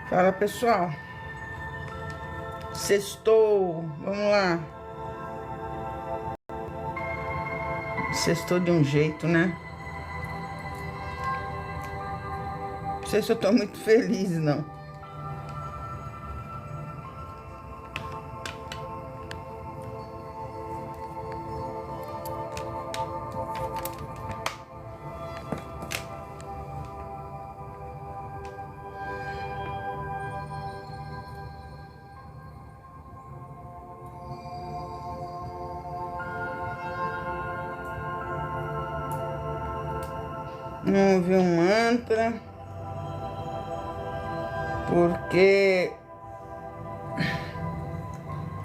Fala, pessoal. Sextou, vamos lá. Sextou de um jeito, né? Não sei se eu tô muito feliz, não. Não ouvi um mantra, porque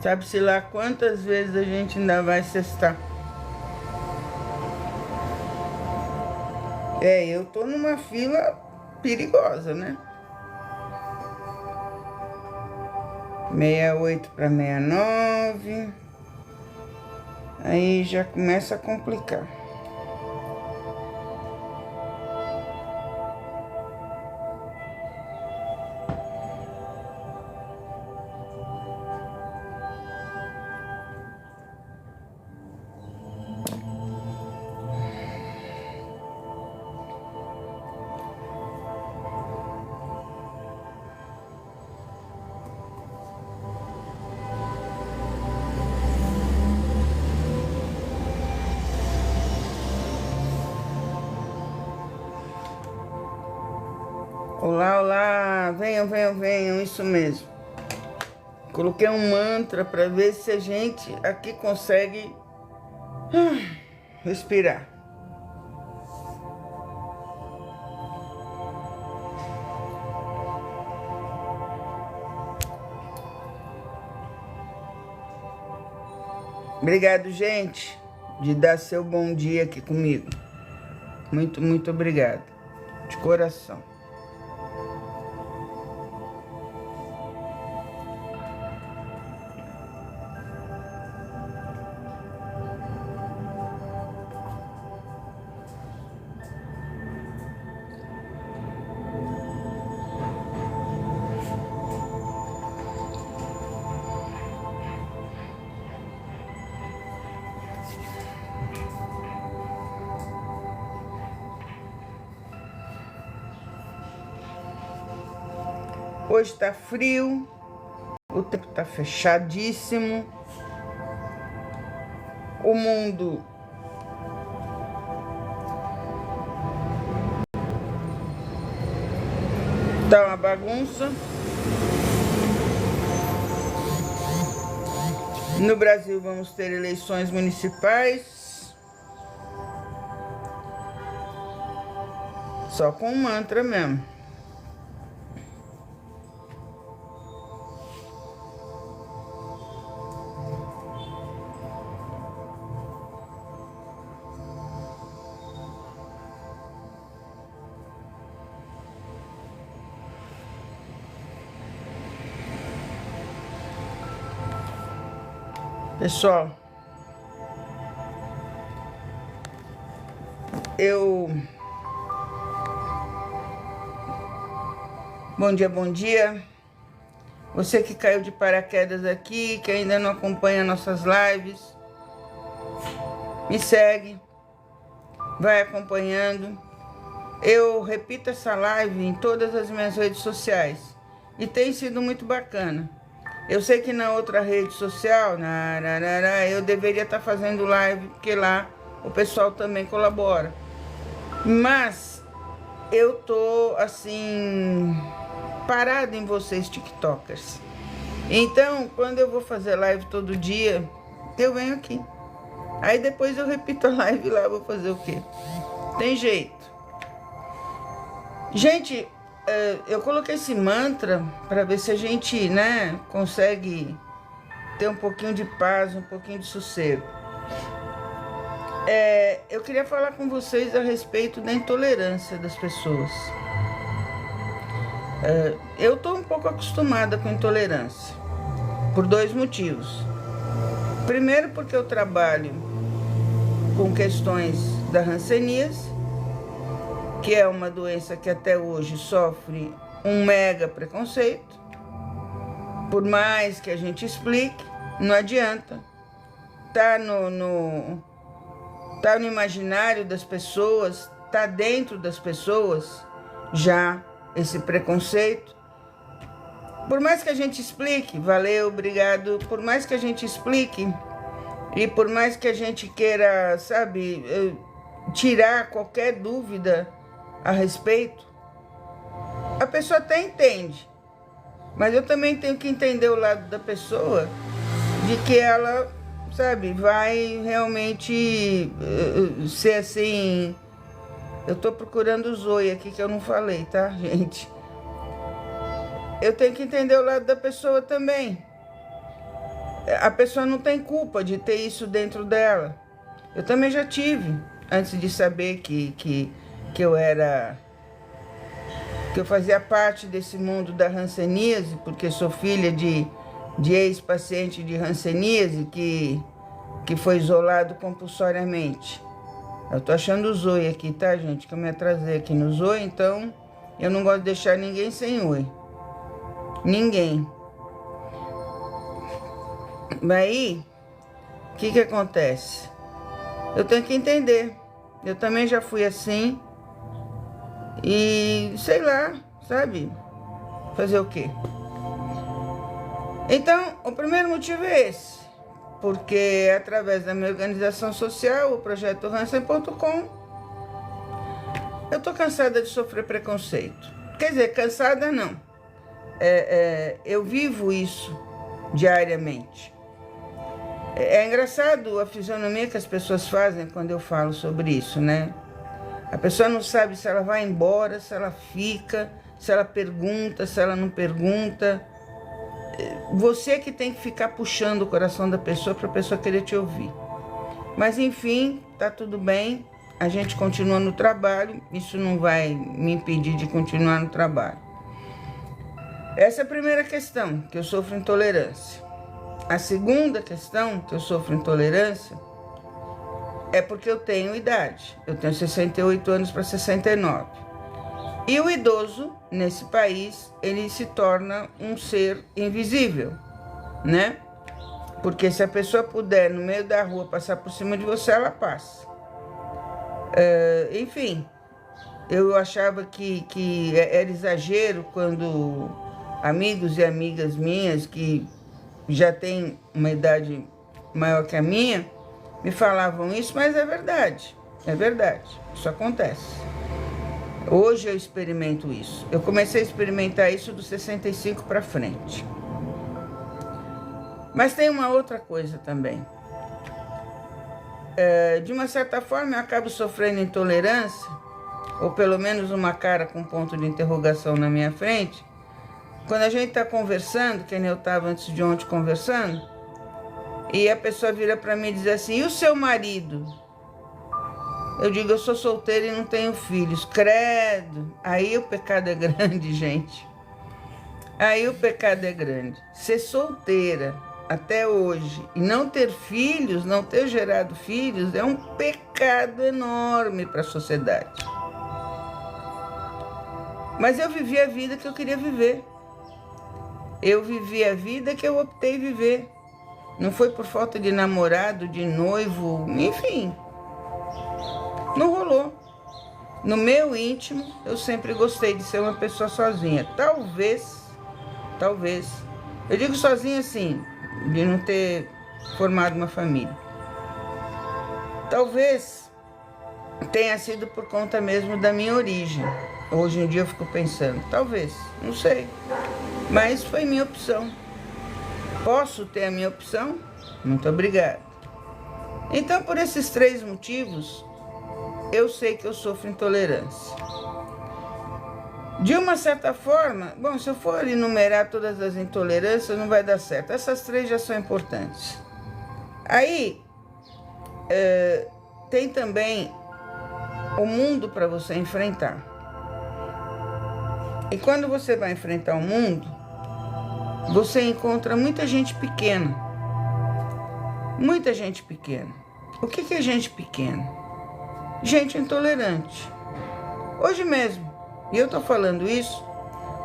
sabe-se lá quantas vezes a gente ainda vai sextar. Eu tô numa fila perigosa, né? 68 para 69. Aí já começa a complicar. Olá, olá, venham, isso mesmo. Coloquei um mantra para ver se a gente aqui consegue respirar. Obrigado, gente, de dar seu bom dia aqui comigo. Muito obrigado, de coração. Hoje tá frio, o tempo tá fechadíssimo, o mundo tá uma bagunça. No Brasil vamos ter eleições municipais. Só com mantra mesmo. Pessoal, Bom dia. Você que caiu de paraquedas aqui, que ainda não acompanha nossas lives, me segue, vai acompanhando. Eu repito essa live em todas as minhas redes sociais e tem sido muito bacana. Eu sei que na outra rede social, eu deveria estar fazendo live, porque lá o pessoal também colabora. Mas eu tô, assim, parada em vocês, tiktokers. Então, quando eu vou fazer live todo dia, eu venho aqui. Aí depois eu repito a live lá, vou fazer o quê? Tem jeito. Gente, eu coloquei esse mantra para ver se a gente, né, consegue ter um pouquinho de paz, um pouquinho de sossego. Eu queria falar com vocês a respeito da intolerância das pessoas. Eu estou um pouco acostumada com intolerância, por dois motivos. Primeiro, porque eu trabalho com questões da hanseníase, que é uma doença que até hoje sofre um mega preconceito. Por mais que a gente explique, não adianta. Tá no imaginário das pessoas, tá dentro das pessoas já esse preconceito. Por mais que a gente explique, valeu, obrigado, por mais que a gente explique e por mais que a gente queira, sabe, tirar qualquer dúvida a respeito, a pessoa até entende, mas eu também tenho que entender o lado da pessoa, de que ela, sabe, vai realmente ser assim. Eu tô procurando o Zoe aqui que eu não falei, tá, gente? Eu tenho que entender o lado da pessoa também. A pessoa não tem culpa de ter isso dentro dela. Eu também já tive, antes de saber que eu era... que eu fazia parte desse mundo da hanseníase, porque sou filha de ex-paciente de hanseníase que foi isolado compulsoriamente. Eu tô achando o Zoe aqui, tá, gente? Que eu me atrasei aqui no Zoe, então eu não gosto de deixar ninguém sem oi. Ninguém. Aí, o que acontece? Eu tenho que entender. Eu também já fui assim. E, sei lá, sabe? Fazer o quê? Então, o primeiro motivo é esse. Porque, através da minha organização social, o projeto Hansen.com, eu tô cansada de sofrer preconceito. Quer dizer, cansada não. Eu vivo isso diariamente. É engraçado a fisionomia que as pessoas fazem quando eu falo sobre isso, né? A pessoa não sabe se ela vai embora, se ela fica, se ela pergunta, se ela não pergunta. Você que tem que ficar puxando o coração da pessoa para a pessoa querer te ouvir. Mas enfim, tá tudo bem. A gente continua no trabalho. Isso não vai me impedir de continuar no trabalho. Essa é a primeira questão, que eu sofro intolerância. A segunda questão que eu sofro intolerância é porque eu tenho idade. Eu tenho 68 anos para 69. E o idoso, nesse país, ele se torna um ser invisível, né? Porque se a pessoa puder, no meio da rua, passar por cima de você, ela passa. Enfim, eu achava que era exagero quando amigos e amigas minhas, que já têm uma idade maior que a minha, me falavam isso, mas é verdade, isso acontece. Hoje eu experimento isso. Eu comecei a experimentar isso dos 65 para frente. Mas tem uma outra coisa também. De uma certa forma, eu acabo sofrendo intolerância, ou pelo menos uma cara com ponto de interrogação na minha frente, quando a gente está conversando, que nem eu estava antes de ontem conversando, e a pessoa vira para mim e diz assim: e o seu marido? Eu digo: eu sou solteira e não tenho filhos. Credo. Aí o pecado é grande, gente. Aí o pecado é grande. Ser solteira até hoje e não ter filhos, não ter gerado filhos, é um pecado enorme para a sociedade. Mas eu vivi a vida que eu queria viver. Eu vivi a vida que eu optei viver. Não foi por falta de namorado, de noivo, enfim. Não rolou. No meu íntimo, eu sempre gostei de ser uma pessoa sozinha. Talvez. Eu digo sozinha assim, de não ter formado uma família. Talvez tenha sido por conta mesmo da minha origem. Hoje em dia eu fico pensando, talvez, não sei. Mas foi minha opção. Posso ter a minha opção? Muito obrigada. Então, por esses 3 motivos, eu sei que eu sofro intolerância. De uma certa forma, bom, se eu for enumerar todas as intolerâncias, não vai dar certo. Essas 3 já são importantes. Aí, tem também o mundo para você enfrentar. E quando você vai enfrentar o mundo, você encontra muita gente pequena. Muita gente pequena. O que é gente pequena? Gente intolerante. Hoje mesmo, e eu tô falando isso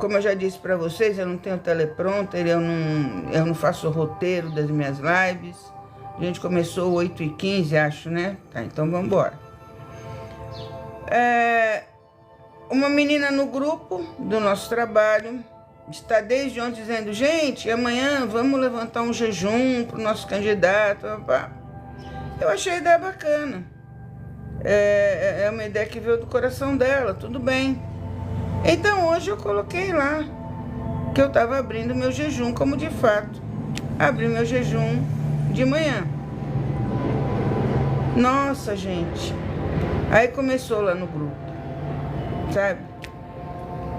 Como eu já disse para vocês, eu não tenho teleprompter, eu não faço roteiro das minhas lives. A gente começou 8h15, acho, né? Tá, então vamos embora. Uma menina no grupo do nosso trabalho está desde ontem dizendo: gente, amanhã vamos levantar um jejum para o nosso candidato. Eu achei a ideia bacana. É uma ideia que veio do coração dela, tudo bem. Então hoje eu coloquei lá que eu estava abrindo meu jejum, como de fato abri meu jejum de manhã. Nossa, gente. Aí começou lá no grupo, sabe?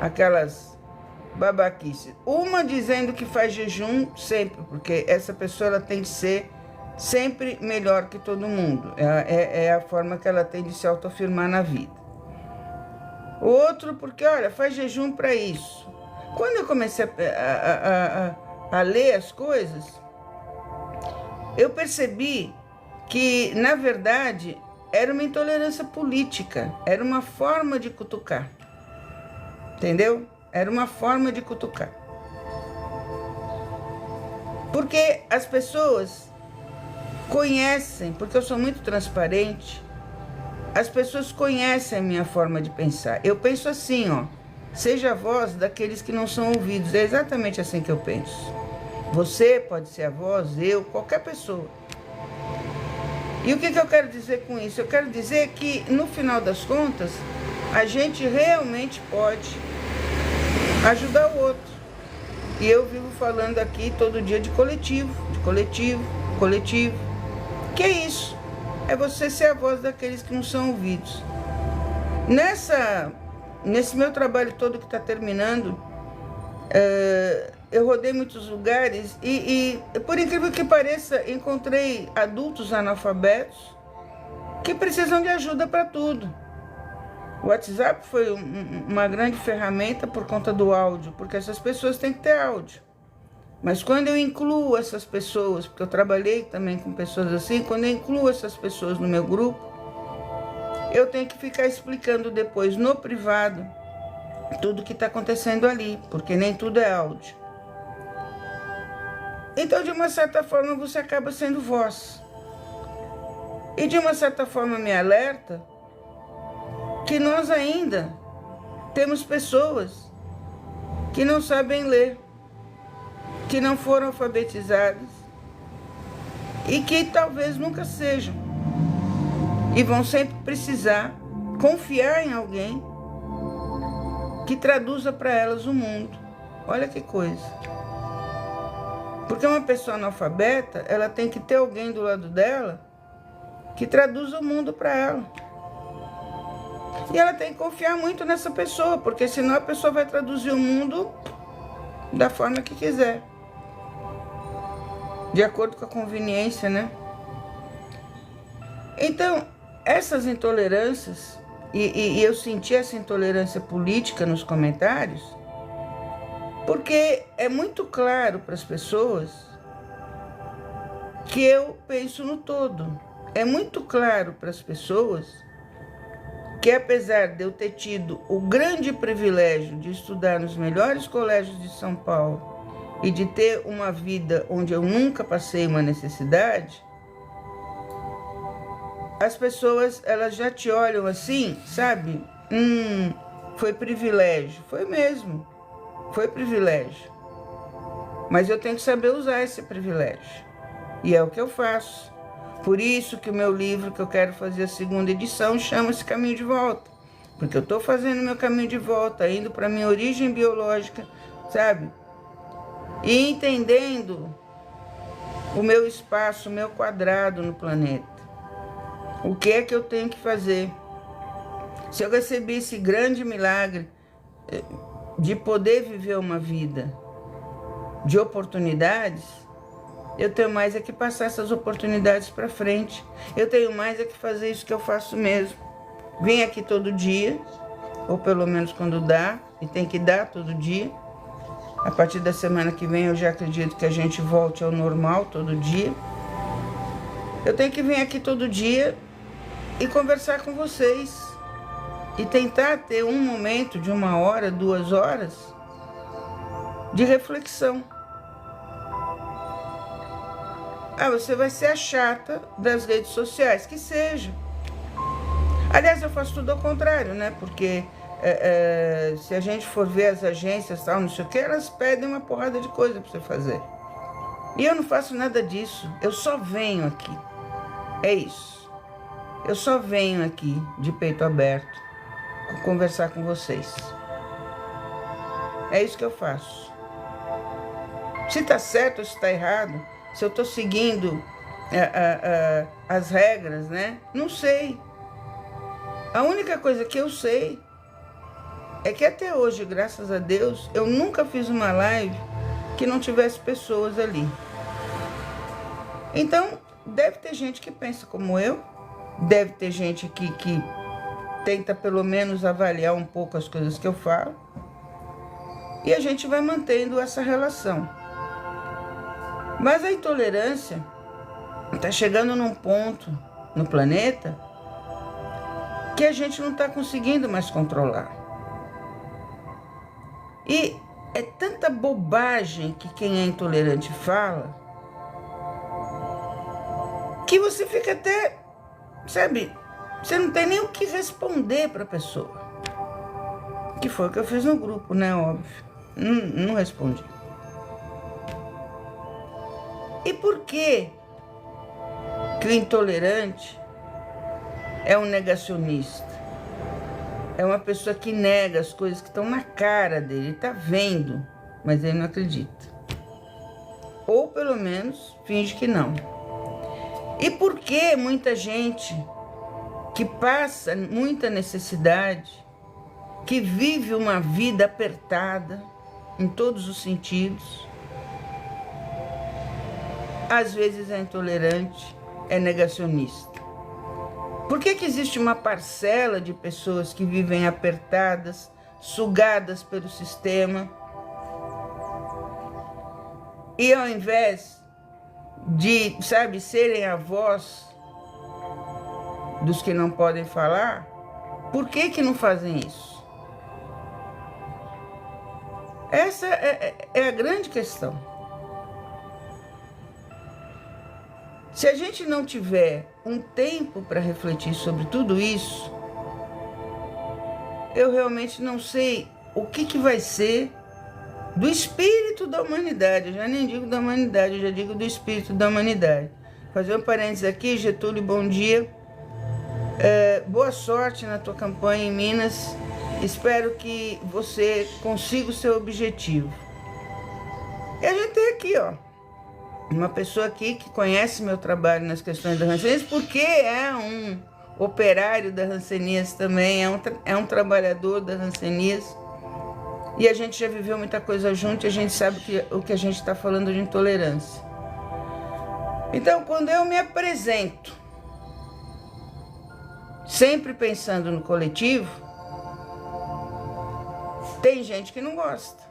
Aquelas babaquices. Uma dizendo que faz jejum sempre, porque essa pessoa ela tem de ser sempre melhor que todo mundo. É a forma que ela tem de se autoafirmar na vida. O outro, porque, olha, faz jejum para isso. Quando eu comecei a ler as coisas, eu percebi que, na verdade, era uma intolerância política, era uma forma de cutucar. Entendeu? Era uma forma de cutucar. Porque as pessoas conhecem, porque eu sou muito transparente, as pessoas conhecem a minha forma de pensar. Eu penso assim, ó, seja a voz daqueles que não são ouvidos. É exatamente assim que eu penso. Você pode ser a voz, eu, qualquer pessoa. E o que eu quero dizer com isso? Eu quero dizer que, no final das contas, a gente realmente pode ajudar o outro. E eu vivo falando aqui todo dia de coletivo, coletivo. Que é isso? É você ser a voz daqueles que não são ouvidos. Nesse meu trabalho todo que está terminando, eu rodei muitos lugares e, por incrível que pareça, encontrei adultos analfabetos que precisam de ajuda para tudo. O WhatsApp foi uma grande ferramenta por conta do áudio, porque essas pessoas têm que ter áudio. Mas quando eu incluo essas pessoas, porque eu trabalhei também com pessoas assim, quando eu incluo essas pessoas no meu grupo, eu tenho que ficar explicando depois no privado tudo que está acontecendo ali, porque nem tudo é áudio. Então, de uma certa forma, você acaba sendo voz. E de uma certa forma me alerta que nós ainda temos pessoas que não sabem ler, que não foram alfabetizadas e que talvez nunca sejam. E vão sempre precisar confiar em alguém que traduza para elas o mundo. Olha que coisa. Porque uma pessoa analfabeta, ela tem que ter alguém do lado dela que traduza o mundo para ela. E ela tem que confiar muito nessa pessoa, porque senão a pessoa vai traduzir o mundo da forma que quiser. De acordo com a conveniência, né? Então, essas intolerâncias, e eu senti essa intolerância política nos comentários, porque é muito claro para as pessoas que eu penso no todo. É muito claro para as pessoas que, apesar de eu ter tido o grande privilégio de estudar nos melhores colégios de São Paulo e de ter uma vida onde eu nunca passei uma necessidade, as pessoas, elas já te olham assim, sabe? Foi privilégio. Foi mesmo. Foi privilégio. Mas eu tenho que saber usar esse privilégio. E é o que eu faço. Por isso que o meu livro, que eu quero fazer a segunda edição, chama-se Caminho de Volta. Porque eu estou fazendo meu caminho de volta, indo para a minha origem biológica, sabe? E entendendo o meu espaço, o meu quadrado no planeta. O que é que eu tenho que fazer? Se eu recebi esse grande milagre de poder viver uma vida de oportunidades, eu tenho mais é que passar essas oportunidades para frente. Eu tenho mais é que fazer isso que eu faço mesmo. Vim aqui todo dia, ou pelo menos quando dá, e tem que dar todo dia. A partir da semana que vem eu já acredito que a gente volte ao normal todo dia. Eu tenho que vir aqui todo dia e conversar com vocês. E tentar ter um momento de 1 hora, 2 horas, de reflexão. Ah, você vai ser a chata das redes sociais, que seja. Aliás, eu faço tudo ao contrário, né? Porque se a gente for ver as agências, tal, não sei o que, elas pedem uma porrada de coisa para você fazer. E eu não faço nada disso. Eu só venho aqui. É isso. Eu só venho aqui de peito aberto conversar com vocês. É isso que eu faço. Se tá certo ou se tá errado, se eu tô seguindo as regras, né? Não sei. A única coisa que eu sei é que até hoje, graças a Deus, eu nunca fiz uma live que não tivesse pessoas ali. Então, deve ter gente que pensa como eu, deve ter gente que tenta pelo menos avaliar um pouco as coisas que eu falo, e a gente vai mantendo essa relação. Mas a intolerância está chegando num ponto no planeta que a gente não está conseguindo mais controlar. E é tanta bobagem que quem é intolerante fala, que você fica até, sabe, você não tem nem o que responder para a pessoa. Que foi o que eu fiz no grupo, né, óbvio. Não respondi. E por que o intolerante é um negacionista? É uma pessoa que nega as coisas que estão na cara dele. Ele está vendo, mas ele não acredita. Ou pelo menos finge que não. E por que muita gente que passa muita necessidade, que vive uma vida apertada em todos os sentidos, às vezes é intolerante, é negacionista? Por que existe uma parcela de pessoas que vivem apertadas, sugadas pelo sistema, e ao invés de, sabe, serem a voz dos que não podem falar, por que não fazem isso? Essa é a grande questão. Se a gente não tiver um tempo para refletir sobre tudo isso, eu realmente não sei o que vai ser do espírito da humanidade. Eu já nem digo da humanidade, eu já digo do espírito da humanidade. Fazer um parênteses aqui, Getúlio, bom dia. Boa sorte na tua campanha em Minas. Espero que você consiga o seu objetivo. E a gente tem aqui, ó, uma pessoa aqui que conhece meu trabalho nas questões da Hanseníase, porque é um operário da Hanseníase também, é um trabalhador da Hanseníase, e a gente já viveu muita coisa junto, e a gente sabe o que a gente está falando de intolerância. Então, quando eu me apresento, sempre pensando no coletivo, tem gente que não gosta,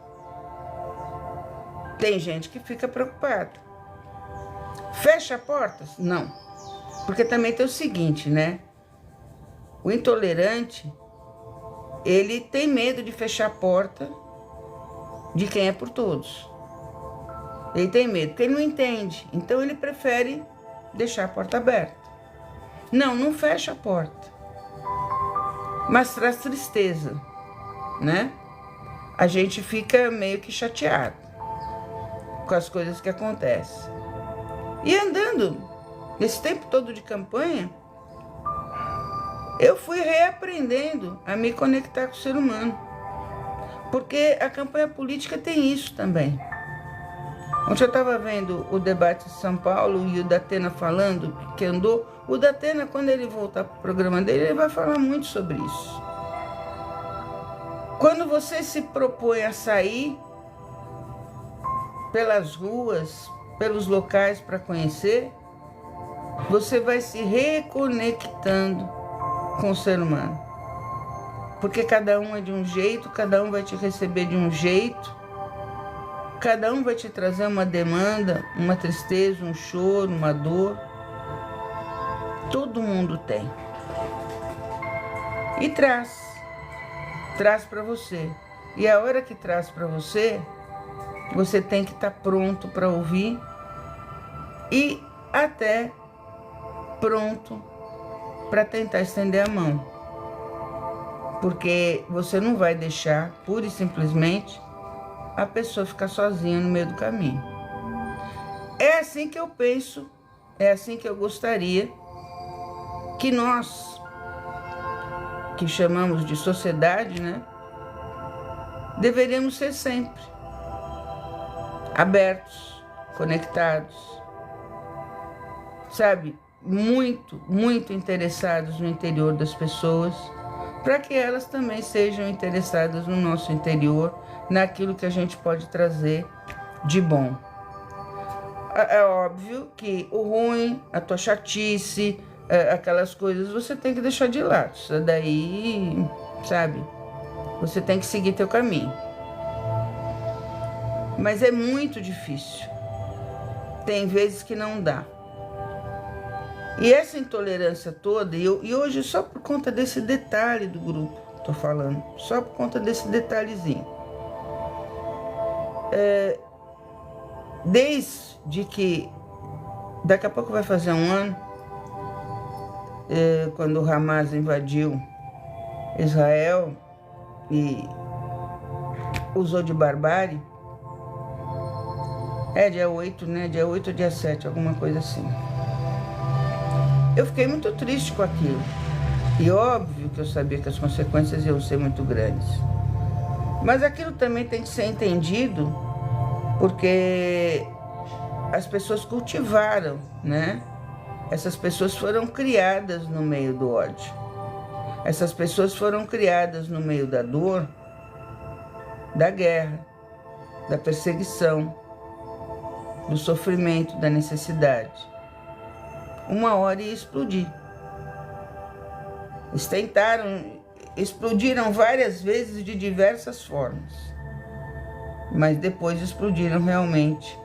tem gente que fica preocupada. Fecha portas? Não. Porque também tem o seguinte, né? O intolerante, ele tem medo de fechar a porta de quem é por todos. Ele tem medo, porque ele não entende. Então ele prefere deixar a porta aberta. Não fecha a porta. Mas traz tristeza, né? A gente fica meio que chateado com as coisas que acontecem. E andando nesse tempo todo de campanha, eu fui reaprendendo a me conectar com o ser humano. Porque a campanha política tem isso também. Ontem eu estava vendo o debate de São Paulo e o Datena falando que andou. O Datena, quando ele voltar para o programa dele, ele vai falar muito sobre isso. Quando você se propõe a sair pelas ruas, pelos locais para conhecer, você vai se reconectando com o ser humano. Porque cada um é de um jeito, cada um vai te receber de um jeito, cada um vai te trazer uma demanda, uma tristeza, um choro, uma dor. Todo mundo tem. E traz para você. E a hora que traz para você, você tem que estar pronto para ouvir e até pronto para tentar estender a mão. Porque você não vai deixar, pura e simplesmente, a pessoa ficar sozinha no meio do caminho. É assim que eu penso, é assim que eu gostaria que nós, que chamamos de sociedade, né, deveríamos ser sempre abertos, conectados, sabe, muito interessados no interior das pessoas, para que elas também sejam interessadas no nosso interior, naquilo que a gente pode trazer de bom. É óbvio que o ruim, a tua chatice, aquelas coisas, você tem que deixar de lado. Isso daí, sabe, você tem que seguir teu caminho. Mas é muito difícil. Tem vezes que não dá. E essa intolerância toda, e hoje só por conta desse detalhe do grupo, tô falando, só por conta desse detalhezinho. Desde que, daqui a pouco vai fazer um ano, quando o Hamas invadiu Israel e usou de barbárie, dia 8, né? Dia 8 ou dia 7, alguma coisa assim. Eu fiquei muito triste com aquilo. E óbvio que eu sabia que as consequências iam ser muito grandes. Mas aquilo também tem que ser entendido porque as pessoas cultivaram, né? Essas pessoas foram criadas no meio do ódio. Essas pessoas foram criadas no meio da dor, da guerra, da perseguição, do sofrimento, da necessidade. Uma hora ia explodir. Eles tentaram, explodiram várias vezes de diversas formas, mas depois explodiram realmente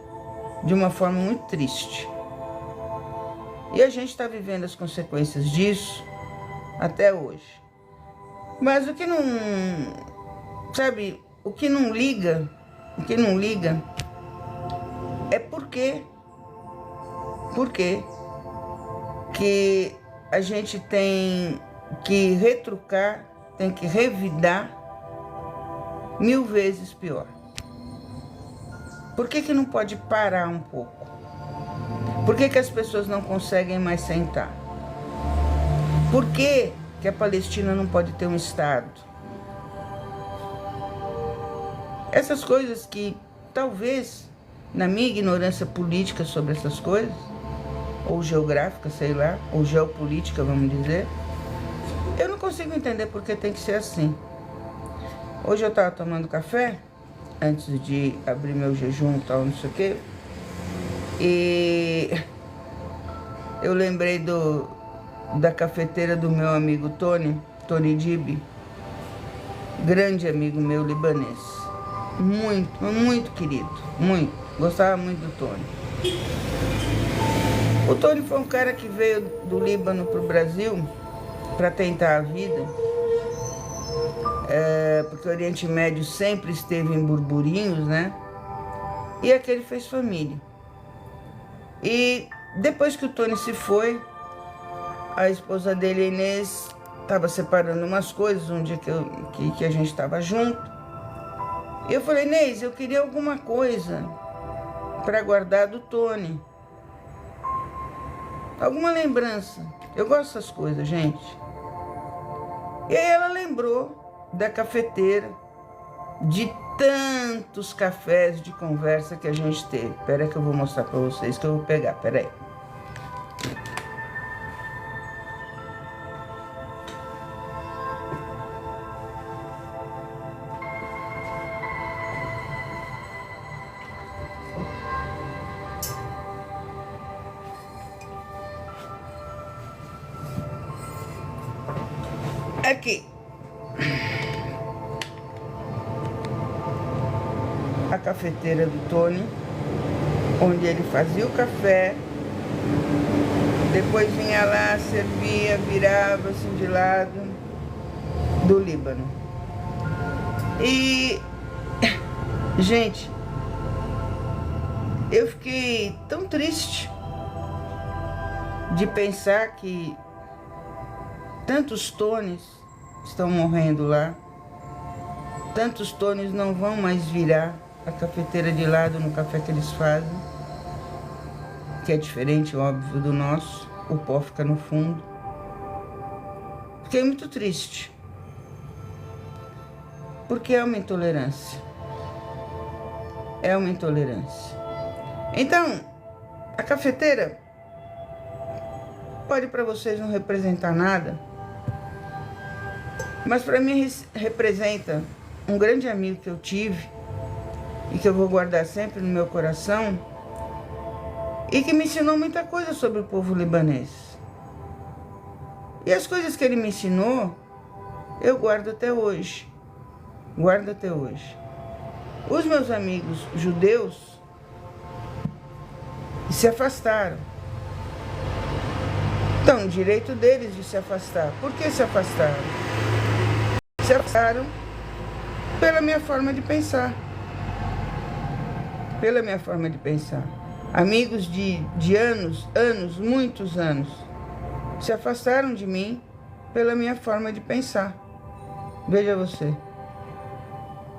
de uma forma muito triste. E a gente está vivendo as consequências disso até hoje. Mas o que não, sabe, o que não liga é por quê que a gente tem que retrucar, tem que revidar 1000 vezes pior. Por que não pode parar um pouco? Por que as pessoas não conseguem mais sentar? Por que a Palestina não pode ter um Estado? Essas coisas que talvez, na minha ignorância política sobre essas coisas, ou geográfica, sei lá, ou geopolítica, vamos dizer, eu não consigo entender por que tem que ser assim. Hoje eu estava tomando café, antes de abrir meu jejum e tal, não sei o quê, e eu lembrei da cafeteira do meu amigo Tony Dibi, grande amigo meu libanês, muito querido, muito, gostava muito do Tony. O Tony foi um cara que veio do Líbano para o Brasil para tentar a vida, porque o Oriente Médio sempre esteve em burburinhos, né? E aqui ele fez família. E depois que o Tony se foi, a esposa dele, a Inês, estava separando umas coisas um dia que a gente estava junto. E eu falei, Inês, eu queria alguma coisa para guardar do Tony. Alguma lembrança. Eu gosto dessas coisas, gente. E aí ela lembrou da cafeteira, de tantos cafés de conversa que a gente teve. Espera que eu vou mostrar para vocês, que eu vou pegar. Espera aí. Aqui. A cafeteira do Tony, onde ele fazia o café, depois vinha lá, servia, virava assim de lado, do Líbano. E, gente, Eu fiquei tão triste de pensar que tantos Tones estão morrendo lá, tantos Tones não vão mais virar a cafeteira de lado no café que eles fazem, que é diferente, óbvio, do nosso, o pó fica no fundo. Fiquei muito triste, porque é uma intolerância. É uma intolerância. Então, a cafeteira pode para vocês não representar nada, mas para mim representa um grande amigo que eu tive e que eu vou guardar sempre no meu coração e que me ensinou muita coisa sobre o povo libanês. E as coisas que ele me ensinou, eu guardo até hoje. Guardo até hoje. Os meus amigos judeus se afastaram. Então, o direito deles de se afastar. Por que se afastaram? Se afastaram pela minha forma de pensar. Pela minha forma de pensar. Amigos de anos, muitos anos, se afastaram de mim pela minha forma de pensar. Veja você.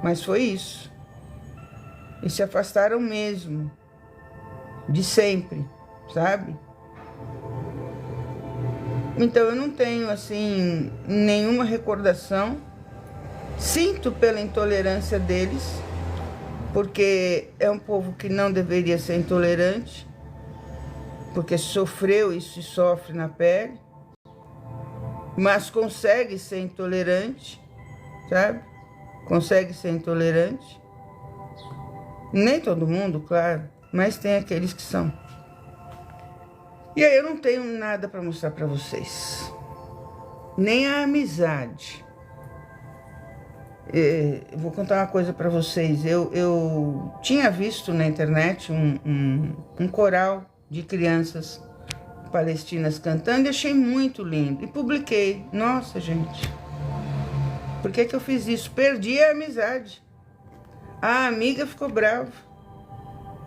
Mas foi isso. E se afastaram mesmo. De sempre, sabe? Então eu não tenho, assim, nenhuma recordação. Sinto pela intolerância deles, porque é um povo que não deveria ser intolerante, porque sofreu isso e sofre na pele, mas consegue ser intolerante, sabe? Consegue ser intolerante. Nem todo mundo, claro, mas tem aqueles que são. E aí eu não tenho nada para mostrar para vocês. Nem a amizade. Vou contar uma coisa para vocês. Eu tinha visto na internet um coral de crianças palestinas cantando e achei muito lindo. E publiquei. Nossa, gente. Por que eu fiz isso? Perdi a amizade. A amiga ficou brava.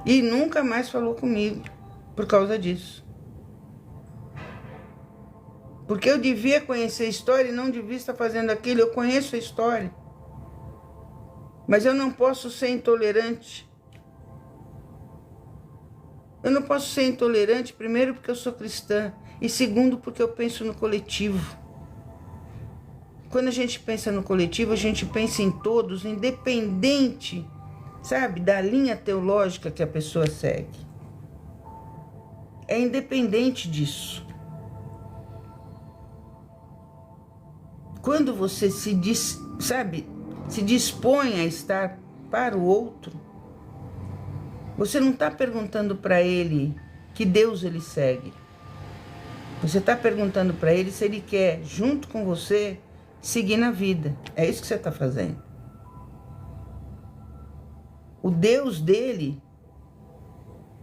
E nunca mais falou comigo por causa disso. Porque eu devia conhecer a história e não devia estar fazendo aquilo. Eu conheço a história. Mas eu não posso ser intolerante. Eu não posso ser intolerante, primeiro, porque eu sou cristã. E segundo, porque eu penso no coletivo. Quando a gente pensa no coletivo, a gente pensa em todos, independente, sabe, da linha teológica que a pessoa segue. É independente disso. Quando você se dispõe a estar para o outro, você não está perguntando para ele que Deus ele segue. Você está perguntando para ele se ele quer, junto com você, seguir na vida. É isso que você está fazendo. O Deus dele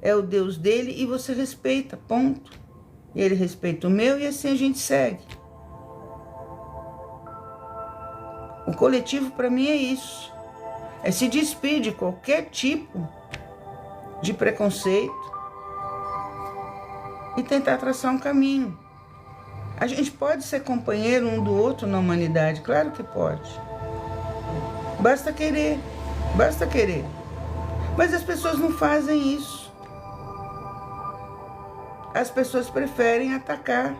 é o Deus dele e você respeita, ponto. Ele respeita o meu e assim a gente segue. O coletivo para mim é isso. É se despir de qualquer tipo de preconceito e tentar traçar um caminho. A gente pode ser companheiro um do outro na humanidade, claro que pode. Basta querer, basta querer. Mas as pessoas não fazem isso. As pessoas preferem atacar.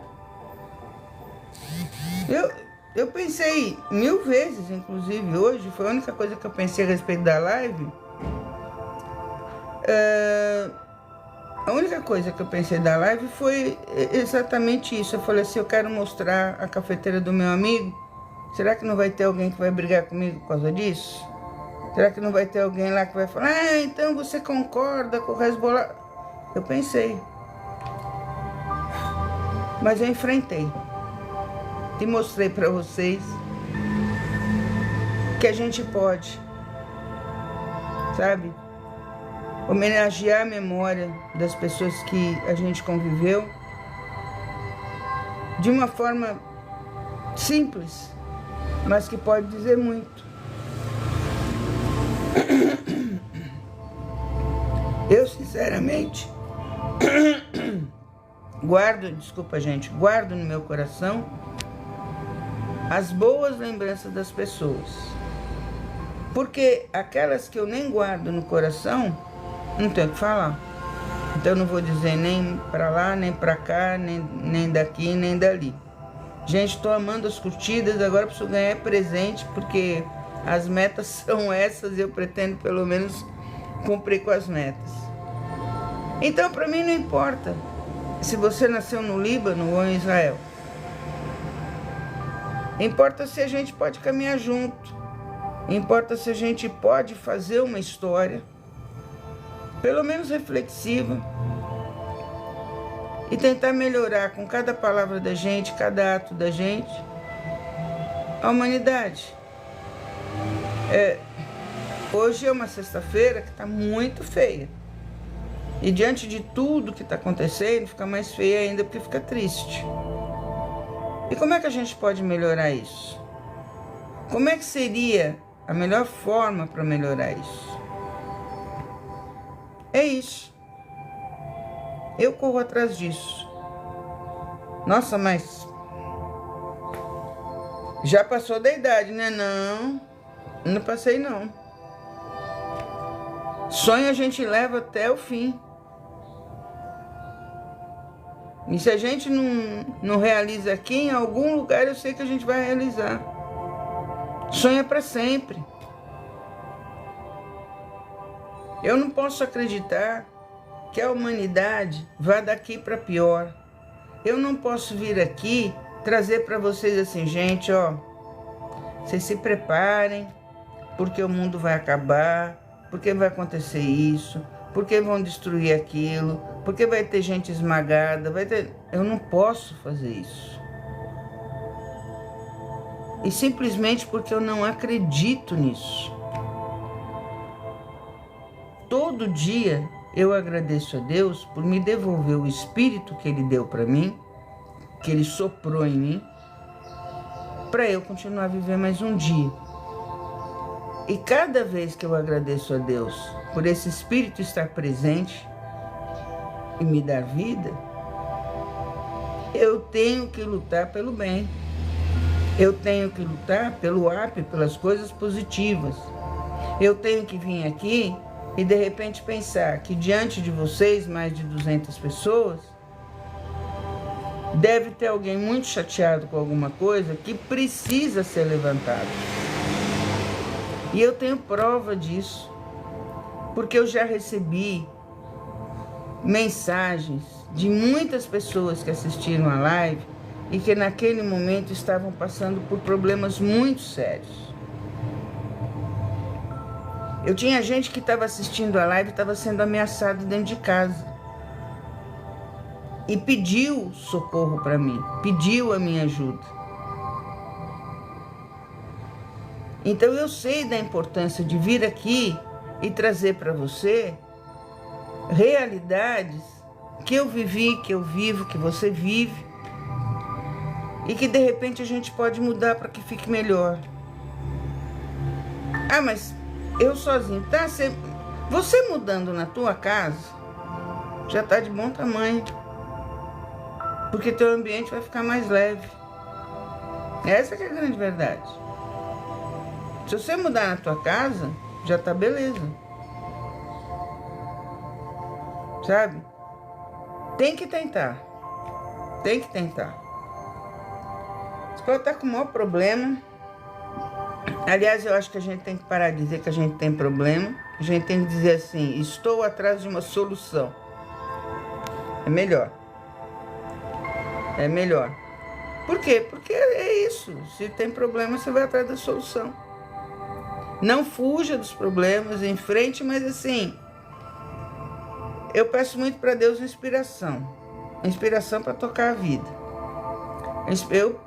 Eu pensei 1000 vezes, inclusive hoje, foi a única coisa que eu pensei a respeito da live. A única coisa que eu pensei da live foi exatamente isso. Eu falei assim, eu quero mostrar a cafeteira do meu amigo. Será que não vai ter alguém que vai brigar comigo por causa disso? Será que não vai ter alguém lá que vai falar, então você concorda com o Hezbollah? Eu pensei. Mas eu enfrentei. E mostrei para vocês que a gente pode, sabe, homenagear a memória das pessoas que a gente conviveu de uma forma simples, mas que pode dizer muito. Eu, leite. Guardo no meu coração as boas lembranças das pessoas. Porque aquelas que eu nem guardo no coração, não tenho o que falar. Então eu não vou dizer nem pra lá, nem pra cá, nem daqui, nem dali. Gente, estou amando as curtidas, agora preciso ganhar presente, porque as metas são essas e eu pretendo pelo menos cumprir com as metas. Então, para mim não importa se você nasceu no Líbano ou em Israel. Importa se a gente pode caminhar junto. Importa se a gente pode fazer uma história, pelo menos reflexiva, e tentar melhorar com cada palavra da gente, cada ato da gente, a humanidade. Hoje é uma sexta-feira que está muito feia. E diante de tudo que está acontecendo, fica mais feia ainda porque fica triste. E como é que a gente pode melhorar isso? Como é que seria a melhor forma para melhorar isso? É isso. Eu corro atrás disso. Nossa, mas já passou da idade, né? Não passei não. Sonho a gente leva até o fim. E se a gente não realiza aqui, em algum lugar eu sei que a gente vai realizar. Sonho é para sempre. Eu não posso acreditar que a humanidade vá daqui para pior. Eu não posso vir aqui trazer para vocês assim, gente, ó, vocês se preparem, porque o mundo vai acabar, porque vai acontecer isso, porque vão destruir aquilo, porque vai ter gente esmagada, Eu não posso fazer isso. E simplesmente porque eu não acredito nisso. Todo dia eu agradeço a Deus por me devolver o espírito que Ele deu para mim, que Ele soprou em mim, para eu continuar a viver mais um dia. E cada vez que eu agradeço a Deus por esse espírito estar presente e me dar vida, eu tenho que lutar pelo bem. Eu tenho que lutar pelo up, pelas coisas positivas. Eu tenho que vir aqui e de repente pensar que diante de vocês, mais de 200 pessoas, deve ter alguém muito chateado com alguma coisa que precisa ser levantado. E eu tenho prova disso, porque eu já recebi mensagens de muitas pessoas que assistiram a live e que naquele momento estavam passando por problemas muito sérios. Eu tinha gente que estava assistindo a live e estava sendo ameaçado dentro de casa. E pediu socorro para mim, pediu a minha ajuda. Então eu sei da importância de vir aqui e trazer para você realidades que eu vivi, que eu vivo, que você vive, e que de repente a gente pode mudar para que fique melhor. Ah, mas eu sozinho, tá? Você mudando na tua casa já tá de bom tamanho, porque teu ambiente vai ficar mais leve. Essa que é a grande verdade. Se você mudar na tua casa, já tá beleza. Sabe? Tem que tentar. Tem que tentar. Você pode estar com o maior problema. Aliás, eu acho que a gente tem que parar de dizer que a gente tem problema. A gente tem que dizer assim, estou atrás de uma solução. É melhor. É melhor. Por quê? Porque é isso. Se tem problema, você vai atrás da solução. Não fuja dos problemas, enfrente, mas assim, eu peço muito para Deus inspiração. Inspiração para tocar a vida. Eu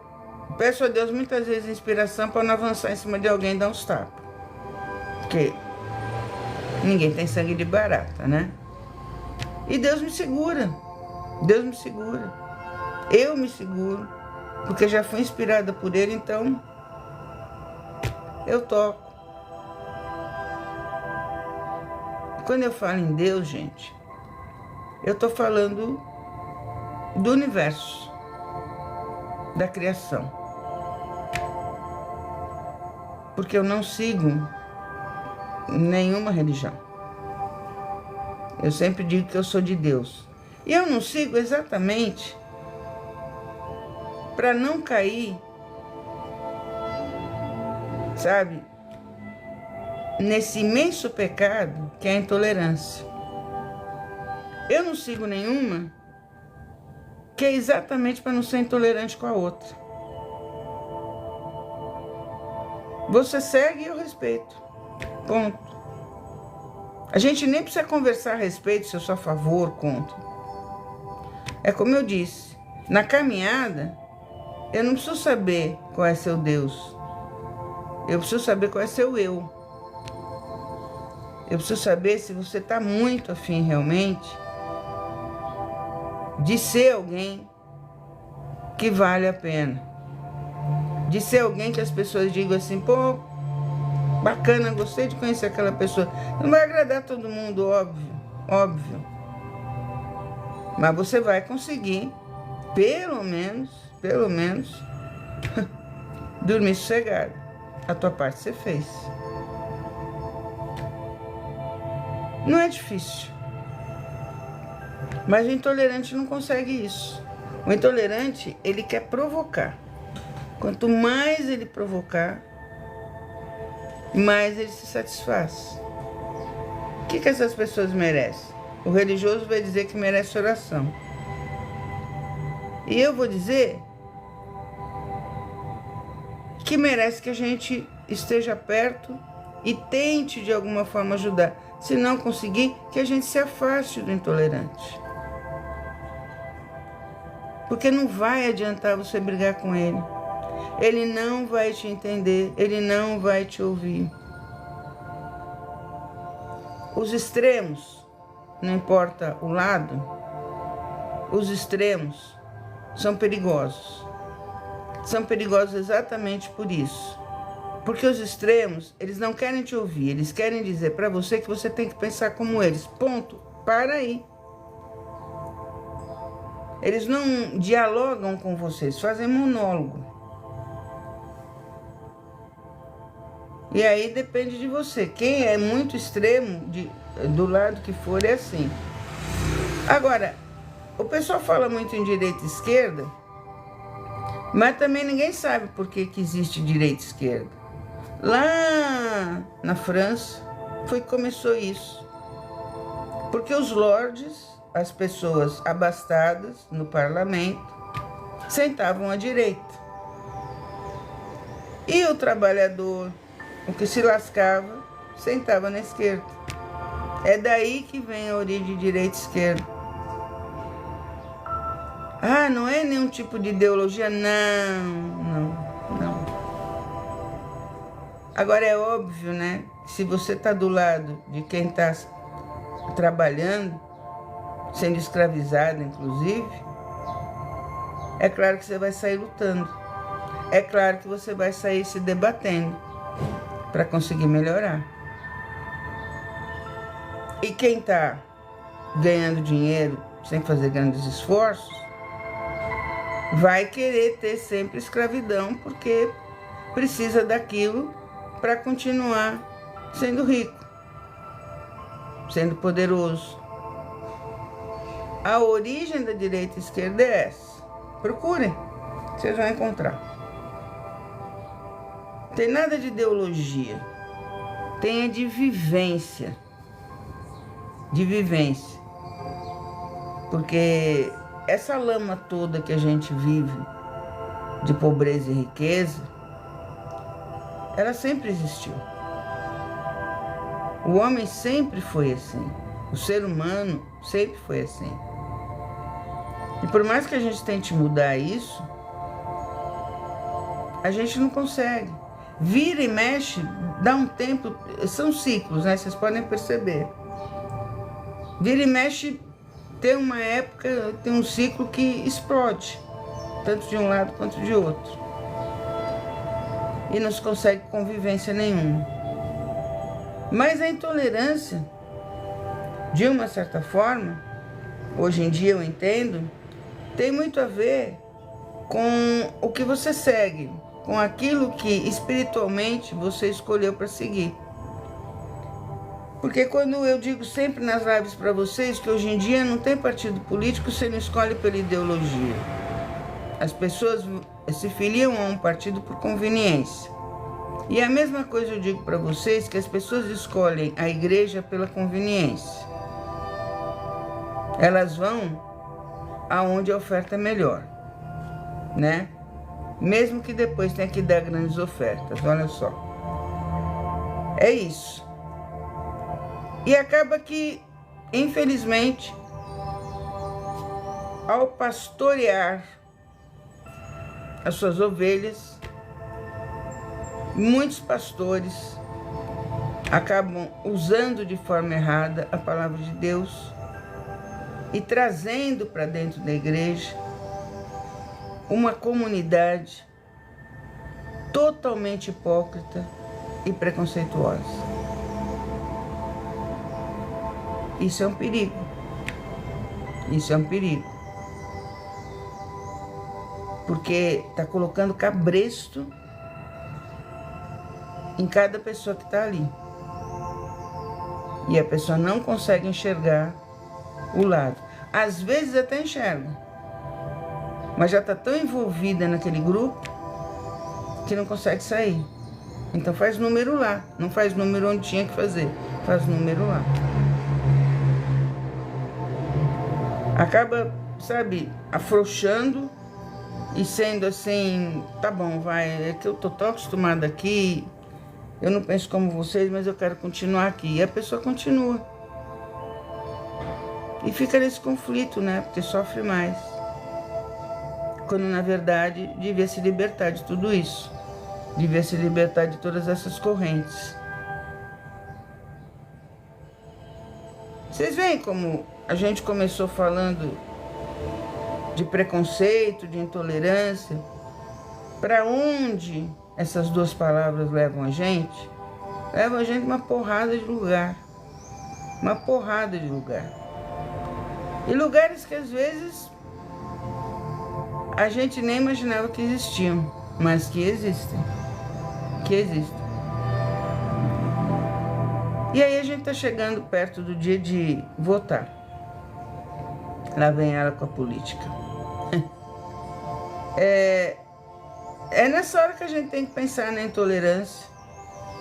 peço a Deus muitas vezes inspiração para não avançar em cima de alguém e dar uns tapas. Porque ninguém tem sangue de barata, né? E Deus me segura. Deus me segura. Eu me seguro. Porque já fui inspirada por Ele, então eu toco. Quando eu falo em Deus, gente, Eu estou falando do universo, da criação. Porque eu não sigo nenhuma religião. Eu sempre digo que eu sou de Deus. E eu não sigo exatamente para não cair, sabe, nesse imenso pecado que é a intolerância. Eu não sigo nenhuma que é exatamente para não ser intolerante com a outra. Você segue e eu respeito. Ponto. A gente nem precisa conversar a respeito se eu sou a favor, contra. É como eu disse, na caminhada, eu não preciso saber qual é seu Deus. Eu preciso saber qual é seu eu. Eu preciso saber se você está muito afim realmente de ser alguém que vale a pena. De ser alguém que as pessoas digam assim, pô, bacana, gostei de conhecer aquela pessoa. Não vai agradar todo mundo, óbvio. Mas você vai conseguir, pelo menos, dormir sossegado. A tua parte você fez. Não é difícil. Mas o intolerante não consegue isso. O intolerante, ele quer provocar. Quanto mais ele provocar, mais ele se satisfaz. O que essas pessoas merecem? O religioso vai dizer que merece oração. E eu vou dizer que merece que a gente esteja perto e tente de alguma forma ajudar. Se não conseguir, que a gente se afaste do intolerante. Porque não vai adiantar você brigar com ele. Ele não vai te entender, ele não vai te ouvir. Os extremos, não importa o lado, os extremos são perigosos. São perigosos exatamente por isso. Porque os extremos, eles não querem te ouvir, eles querem dizer para você que você tem que pensar como eles. Ponto. Para aí. Eles não dialogam com você, eles fazem monólogo. E aí depende de você. Quem é muito extremo, do lado que for, é assim. Agora, o pessoal fala muito em direita e esquerda, mas também ninguém sabe por que existe direita e esquerda. Lá na França foi que começou isso. Porque os lords, as pessoas abastadas no parlamento, sentavam à direita. E o trabalhador, o que se lascava, sentava na esquerda. É daí que vem a origem de direita e esquerda. Ah, não é nenhum tipo de ideologia? Não. Agora é óbvio, né? Se você está do lado de quem está trabalhando, sendo escravizado, inclusive, é claro que você vai sair lutando. É claro que você vai sair se debatendo para conseguir melhorar. E quem está ganhando dinheiro sem fazer grandes esforços, vai querer ter sempre escravidão, porque precisa daquilo para continuar sendo rico, sendo poderoso. A origem da direita e esquerda é essa. Procurem, vocês vão encontrar. Tem nada de ideologia, tem de vivência. De vivência. Porque essa lama toda que a gente vive, de pobreza e riqueza, ela sempre existiu. O homem sempre foi assim. O ser humano sempre foi assim. E por mais que a gente tente mudar isso, a gente não consegue. Vira e mexe, dá um tempo, são ciclos, né? Vocês podem perceber. Vira e mexe, tem uma época, tem um ciclo que explode, tanto de um lado quanto de outro. E não se consegue convivência nenhuma. Mas a intolerância, de uma certa forma, hoje em dia eu entendo, tem muito a ver com o que você segue, com aquilo que espiritualmente você escolheu para seguir. Porque quando eu digo sempre nas lives para vocês que hoje em dia não tem partido político, você não escolhe pela ideologia. As pessoas se filiam a um partido por conveniência. E a mesma coisa eu digo para vocês que as pessoas escolhem a igreja pela conveniência. Elas vão aonde a oferta é melhor, né? Mesmo que depois tenha que dar grandes ofertas, olha só. É isso. E acaba que, infelizmente, ao pastorear as suas ovelhas, muitos pastores acabam usando de forma errada a palavra de Deus e trazendo para dentro da igreja uma comunidade totalmente hipócrita e preconceituosa. Isso é um perigo. Isso é um perigo. Porque está colocando cabresto em cada pessoa que está ali. E a pessoa não consegue enxergar o lado. Às vezes até enxerga, mas já está tão envolvida naquele grupo que não consegue sair. Então faz número lá. Não faz número onde tinha que fazer. Faz número lá. Acaba, sabe, afrouxando e sendo assim, tá bom, vai, é que eu tô tão acostumada aqui, eu não penso como vocês, mas eu quero continuar aqui. E a pessoa continua. E fica nesse conflito, né? Porque sofre mais. Quando, na verdade, devia se libertar de tudo isso. Devia se libertar de todas essas correntes. Vocês veem como a gente começou falando de preconceito, de intolerância? Para onde essas duas palavras levam a gente? Levam a gente uma porrada de lugar. Uma porrada de lugar. E lugares que às vezes a gente nem imaginava que existiam, mas que existem. Que existem. E aí a gente está chegando perto do dia de votar. Lá vem ela com a política. É nessa hora que a gente tem que pensar na intolerância,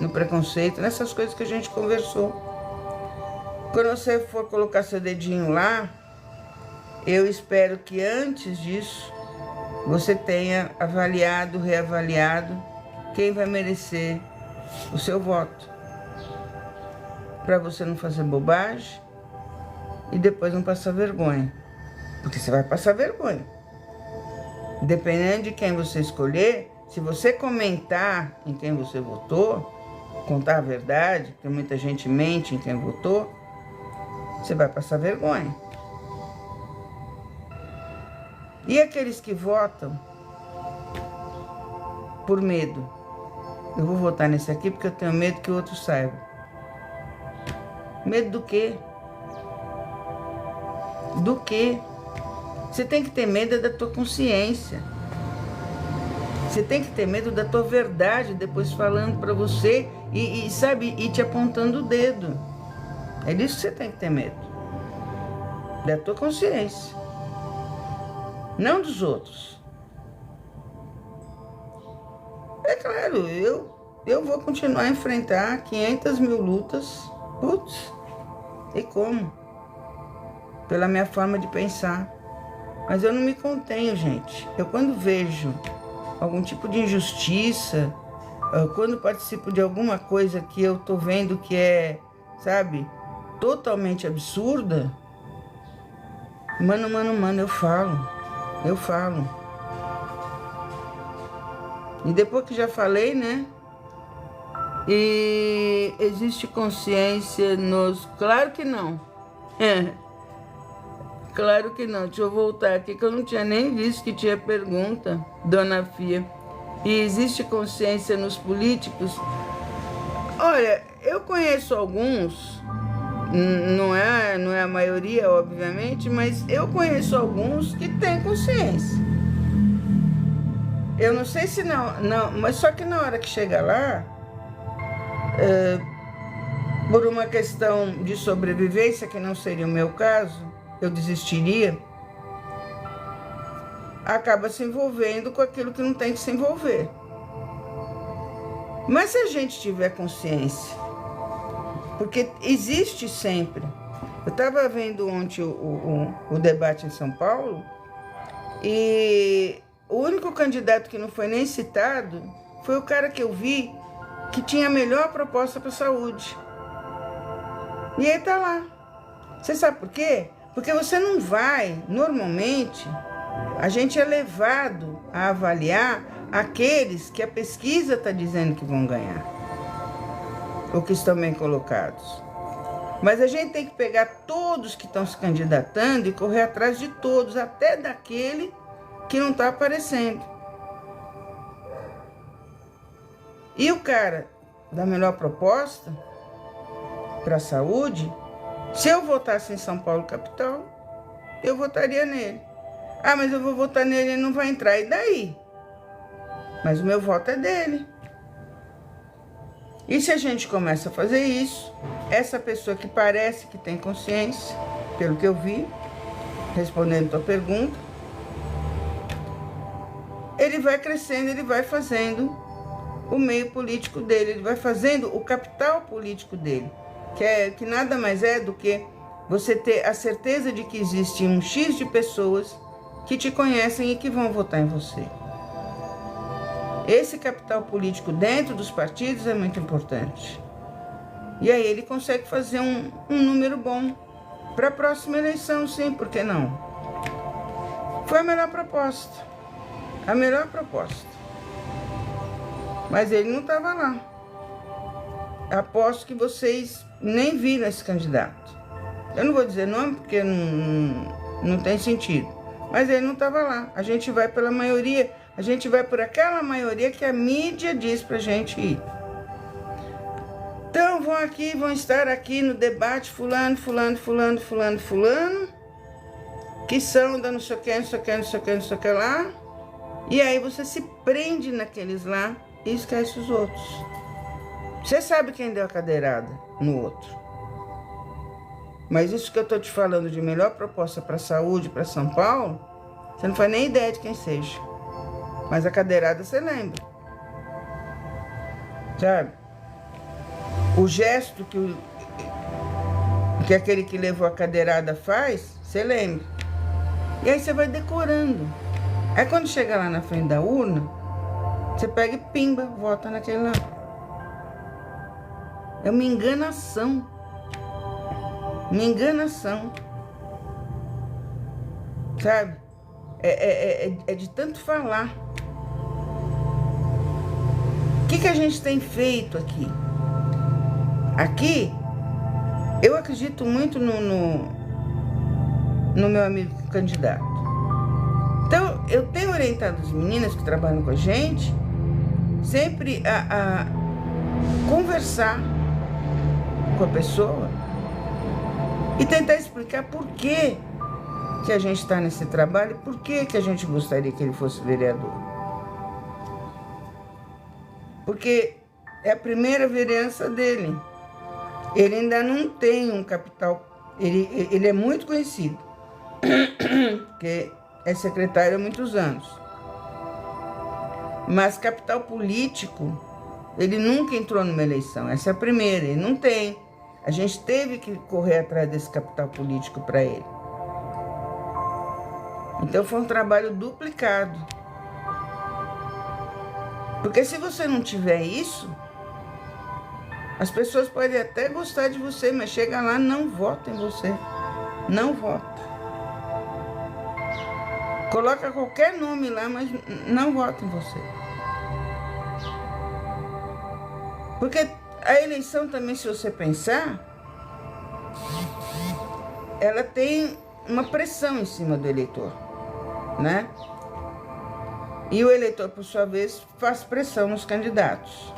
no preconceito, nessas coisas que a gente conversou. Quando você for colocar seu dedinho lá, eu espero que antes disso você tenha avaliado, reavaliado quem vai merecer o seu voto. Para você não fazer bobagem e depois não passar vergonha. Porque você vai passar vergonha. Dependendo de quem você escolher, se você comentar em quem você votou, contar a verdade, porque muita gente mente em quem votou, você vai passar vergonha. E aqueles que votam por medo? Eu vou votar nesse aqui porque eu tenho medo que o outro saiba. Medo do quê? Do quê? Você tem que ter medo da tua consciência. Você tem que ter medo da tua verdade depois falando para você e sabe, e te apontando o dedo. É disso que você tem que ter medo. Da tua consciência. Não dos outros. É claro, eu vou continuar a enfrentar 500 mil lutas. Putz, e como? Pela minha forma de pensar. Mas eu não me contenho, gente. Eu quando vejo algum tipo de injustiça, quando participo de alguma coisa que eu tô vendo que é, sabe, totalmente absurda, mano, eu falo. E depois que já falei, né? E existe consciência nos... Claro que não. Claro que não. Deixa eu voltar aqui que eu não tinha nem visto que tinha pergunta, dona Fia. E existe consciência nos políticos? Olha, eu conheço alguns Não é a maioria, obviamente, mas eu conheço alguns que têm consciência. Eu não sei se não, mas só que na hora que chega lá, por uma questão de sobrevivência, que não seria o meu caso, eu desistiria, acaba se envolvendo com aquilo que não tem que se envolver. Mas se a gente tiver consciência, porque existe sempre. Eu estava vendo ontem o debate em São Paulo e o único candidato que não foi nem citado foi o cara que eu vi que tinha a melhor proposta para a saúde. E ele tá lá. Você sabe por quê? Porque você não vai, normalmente, a gente é levado a avaliar aqueles que a pesquisa está dizendo que vão ganhar, ou que estão bem colocados. Mas a gente tem que pegar todos que estão se candidatando e correr atrás de todos, até daquele que não está aparecendo. E o cara da melhor proposta para a saúde, se eu votasse em São Paulo capital, eu votaria nele. Ah, mas eu vou votar nele e ele não vai entrar. E daí? Mas o meu voto é dele. E se a gente começa a fazer isso, essa pessoa que parece que tem consciência, pelo que eu vi, respondendo a tua pergunta, ele vai crescendo, ele vai fazendo o meio político dele, ele vai fazendo o capital político dele, que nada mais é do que você ter a certeza de que existe um X de pessoas que te conhecem e que vão votar em você. Esse capital político dentro dos partidos é muito importante. E aí ele consegue fazer um número bom para a próxima eleição, sim, por que não? Foi a melhor proposta. A melhor proposta. Mas ele não estava lá. Aposto que vocês nem viram esse candidato. Eu não vou dizer nome porque não tem sentido. Mas ele não estava lá. A gente vai pela maioria. A gente vai por aquela maioria que a mídia diz pra gente ir. Então vão estar aqui no debate fulano, que são da não sei o que, não sei o que, não sei o que, não sei o que lá. E aí você se prende naqueles lá e esquece os outros. Você sabe quem deu a cadeirada no outro. Mas isso que eu tô te falando de melhor proposta para saúde, para São Paulo, você não faz nem ideia de quem seja. Mas a cadeirada você lembra. Sabe? O gesto que aquele que levou a cadeirada faz, você lembra. E aí você vai decorando. Aí quando chega lá na frente da urna, você pega e pimba, vota naquele lá. É uma enganação. Uma enganação. Sabe? É de tanto falar. O que a gente tem feito aqui? Aqui, eu acredito muito no meu amigo candidato. Então, eu tenho orientado as meninas que trabalham com a gente sempre a conversar com a pessoa e tentar explicar por que a gente está nesse trabalho e por que a gente gostaria que ele fosse vereador. Porque é a primeira vereança dele. Ele ainda não tem um capital. Ele é muito conhecido, porque é secretário há muitos anos. Mas capital político, ele nunca entrou numa eleição. Essa é a primeira, ele não tem. A gente teve que correr atrás desse capital político para ele. Então foi um trabalho duplicado. Porque se você não tiver isso, as pessoas podem até gostar de você, mas chega lá, não vota em você. Não vota. Coloca qualquer nome lá, mas não vota em você. Porque a eleição também, se você pensar, ela tem uma pressão em cima do eleitor, né? E o eleitor, por sua vez, faz pressão nos candidatos.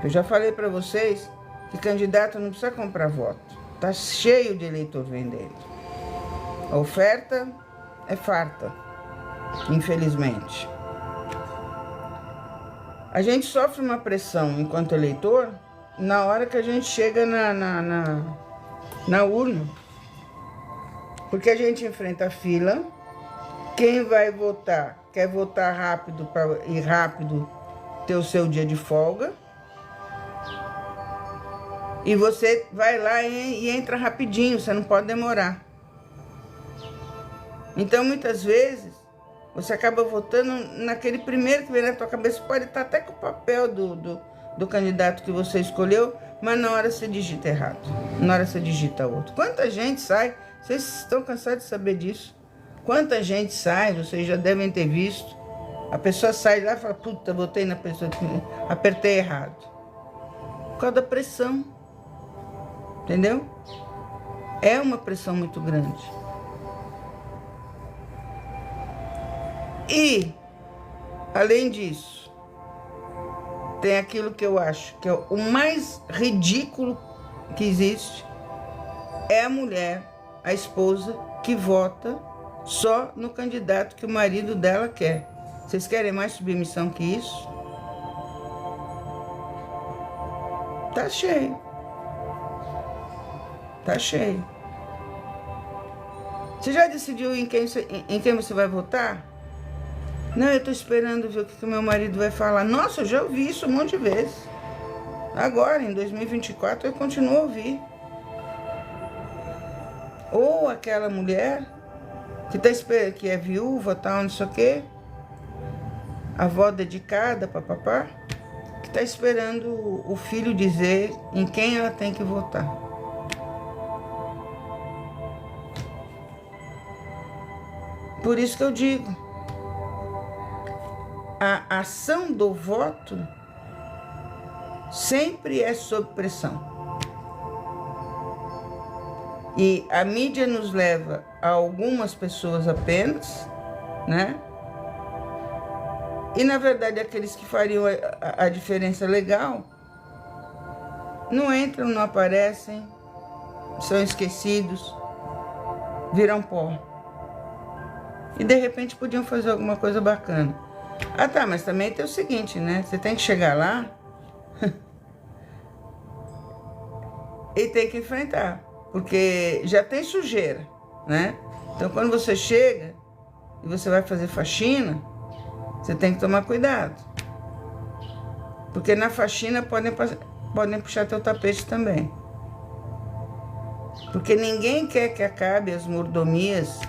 Eu já falei para vocês que candidato não precisa comprar voto. Tá cheio de eleitor vendendo. A oferta é farta, infelizmente. A gente sofre uma pressão enquanto eleitor na hora que a gente chega na urna. Porque a gente enfrenta a fila, quem vai votar quer votar rápido para ir rápido ter o seu dia de folga. E você vai lá e entra rapidinho, você não pode demorar. Então, muitas vezes, você acaba votando naquele primeiro que vem na tua cabeça. Pode estar até com o papel do candidato que você escolheu, mas na hora você digita errado. Na hora você digita outro. Quanta gente sai, vocês estão cansados de saber disso. Quanta gente sai, vocês já devem ter visto. A pessoa sai lá e fala, puta, votei na pessoa que apertei errado. Por causa da pressão. Entendeu? É uma pressão muito grande. E, além disso, tem aquilo que eu acho que é o mais ridículo que existe, é a mulher, a esposa, que vota só no candidato que o marido dela quer. Vocês querem mais submissão que isso? Tá cheio. Tá cheio. Você já decidiu em quem você vai votar? Não, eu tô esperando ver o que o meu marido vai falar. Nossa, eu já ouvi isso um monte de vezes. Agora, em 2024, eu continuo a ouvir. Ou aquela mulher que tá esperando, que é viúva, tal, não sei o quê, avó dedicada, papapá, que tá esperando o filho dizer em quem ela tem que votar. Por isso que eu digo, a ação do voto sempre é sob pressão. E a mídia nos leva a algumas pessoas apenas, né? E, na verdade, aqueles que fariam a diferença legal não entram, não aparecem, são esquecidos, viram pó. E, de repente, podiam fazer alguma coisa bacana. Ah, tá, mas também tem o seguinte, né? Você tem que chegar lá e tem que enfrentar, porque já tem sujeira, né? Então, quando você chega e você vai fazer faxina, você tem que tomar cuidado. Porque na faxina podem puxar teu tapete também. Porque ninguém quer que acabe as mordomias,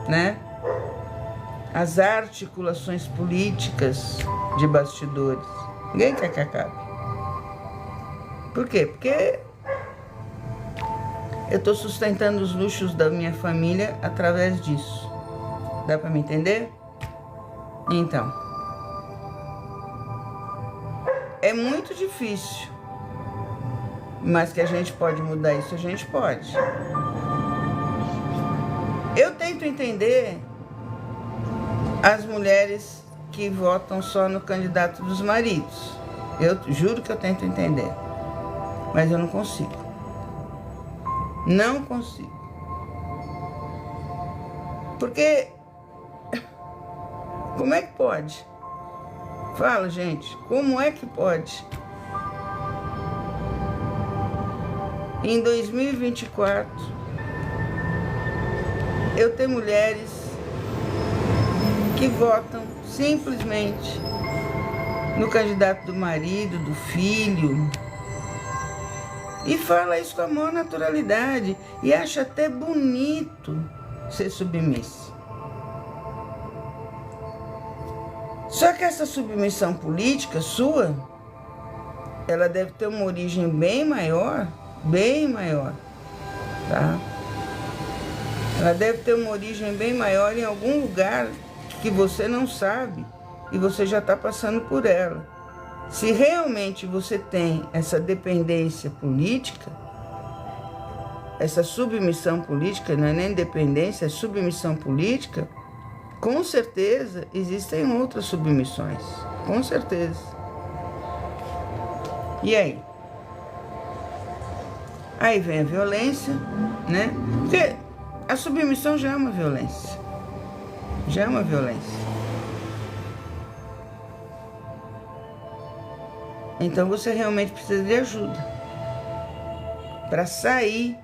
né? As articulações políticas de bastidores. Ninguém quer que acabe. Por quê? Porque eu estou sustentando os luxos da minha família através disso. Dá para me entender? Então, é muito difícil, mas que a gente pode mudar isso, a gente pode. Eu tento entender as mulheres que votam só no candidato dos maridos. Eu juro que eu tento entender, mas eu não consigo. Não consigo. Porque como é que pode? Fala, gente, como é que pode? Em 2024, eu tenho mulheres que votam simplesmente no candidato do marido, do filho, e fala isso com a maior naturalidade e acha até bonito ser submissa. Só que essa submissão política sua, ela deve ter uma origem bem maior, tá? Ela deve ter uma origem bem maior em algum lugar que você não sabe e você já está passando por ela. Se realmente você tem essa dependência política, essa submissão política, não é nem dependência, é submissão política, com certeza existem outras submissões, com certeza. E aí? Aí vem a violência, né? Porque a submissão já é uma violência. Já é uma violência. Então você realmente precisa de ajuda para sair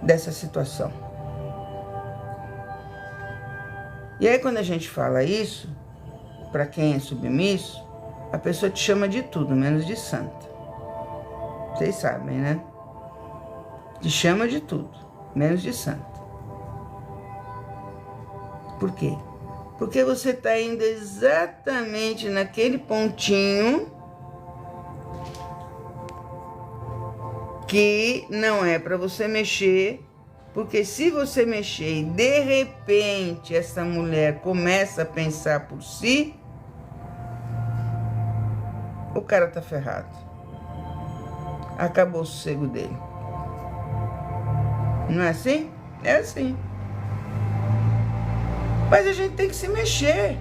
dessa situação. E aí quando a gente fala isso, para quem é submisso, a pessoa te chama de tudo, menos de santa. Vocês sabem, né? Te chama de tudo, menos de santa. Por quê? Porque você está indo exatamente naquele pontinho que não é para você mexer, porque se você mexer e de repente essa mulher começa a pensar por si, o cara tá ferrado. Acabou o sossego dele. Não é assim? É assim. Mas a gente tem que se mexer.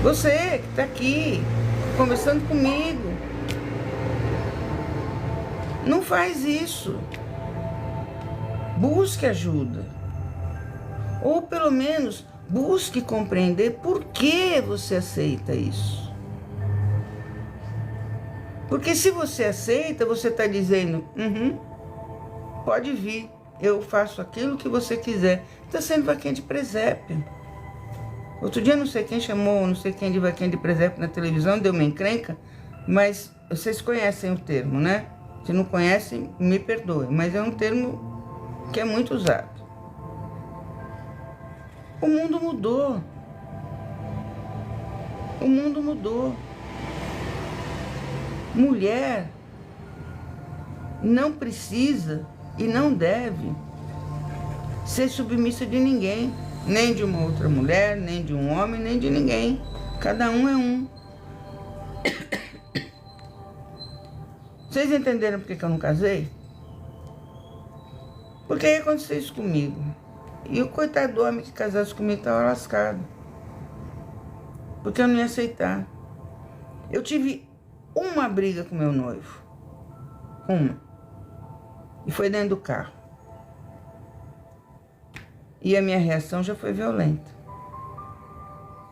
Você que está aqui, conversando comigo, não faz isso. Busque ajuda. Ou pelo menos busque compreender por que você aceita isso. Porque se você aceita, você está dizendo, pode vir, eu faço aquilo que você quiser. Está sendo vaquinha de presépio. Outro dia não sei quem chamou, não sei quem de vaquinha de presépio na televisão, deu uma encrenca, mas vocês conhecem o termo, né? Se não conhecem, me perdoem, mas é um termo que é muito usado. O mundo mudou. O mundo mudou. Mulher não precisa e não deve ser submissa de ninguém, nem de uma outra mulher, nem de um homem, nem de ninguém. Cada um é um. Vocês entenderam por que eu não casei? Porque aí aconteceu isso comigo. E o coitado do homem que casasse comigo estava lascado. Porque eu não ia aceitar. Eu tive uma briga com meu noivo. Uma. E foi dentro do carro. E a minha reação já foi violenta.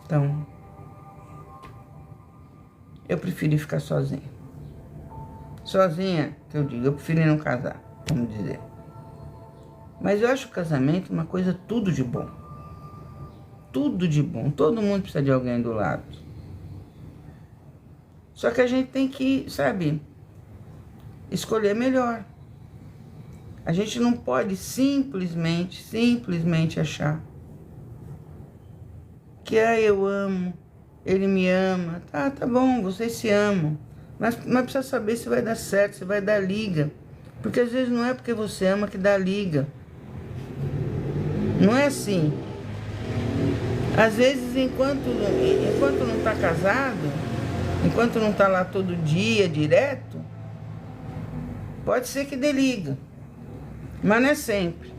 Então, eu preferi ficar sozinha. Sozinha, que eu digo, eu preferi não casar, vamos dizer. Mas eu acho o casamento uma coisa tudo de bom. Tudo de bom. Todo mundo precisa de alguém do lado. Só que a gente tem que, sabe, escolher melhor. A gente não pode simplesmente achar que eu amo, ele me ama. Tá bom, vocês se amam. Mas precisa saber se vai dar certo, se vai dar liga. Porque às vezes não é porque você ama que dá liga. Não é assim. Às vezes, enquanto não está casado, enquanto não está lá todo dia, direto, pode ser que dê liga. Mas não é sempre.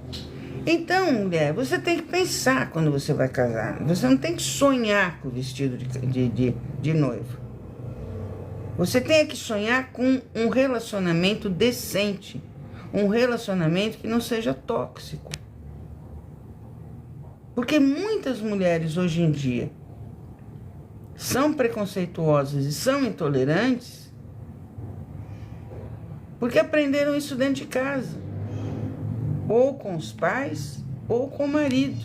Então, mulher, você tem que pensar quando você vai casar. Você não tem que sonhar com o vestido de noiva. Você tem que sonhar com um relacionamento decente. Um relacionamento que não seja tóxico. Porque muitas mulheres hoje em dia são preconceituosas e são intolerantes porque aprenderam isso dentro de casa. Ou com os pais, ou com o marido.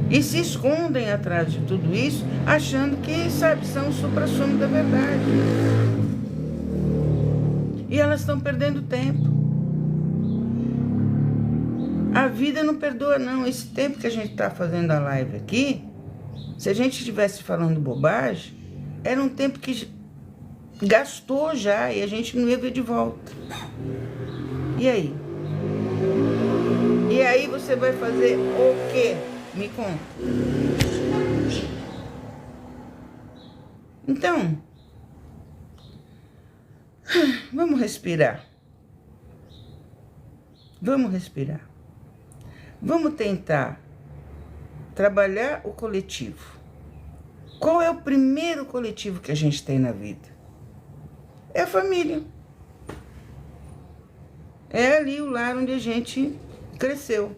E se escondem atrás de tudo isso, achando que, sabe, são o suprassumo da verdade. E elas estão perdendo tempo. A vida não perdoa, não. Esse tempo que a gente está fazendo a live aqui, se a gente estivesse falando bobagem, era um tempo que gastou já e a gente não ia ver de volta. E aí? E aí você vai fazer o quê? Me conta. Então, vamos respirar. Vamos respirar. Vamos tentar trabalhar o coletivo. Qual é o primeiro coletivo que a gente tem na vida? é a família. É ali o lar onde a gente cresceu.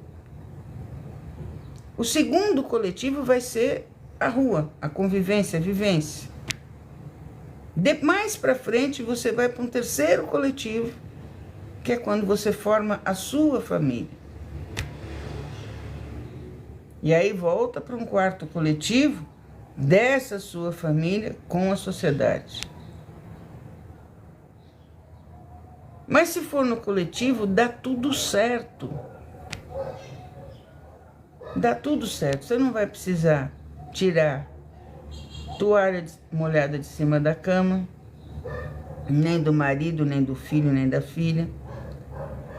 O segundo coletivo vai ser a rua, a convivência, a vivência. Mais para frente você vai para um terceiro coletivo, que é quando você forma a sua família. E aí volta para um quarto coletivo dessa sua família com a sociedade. Mas se for no coletivo, dá tudo certo. Dá tudo certo. Você não vai precisar tirar toalha molhada de cima da cama, nem do marido, nem do filho, nem da filha.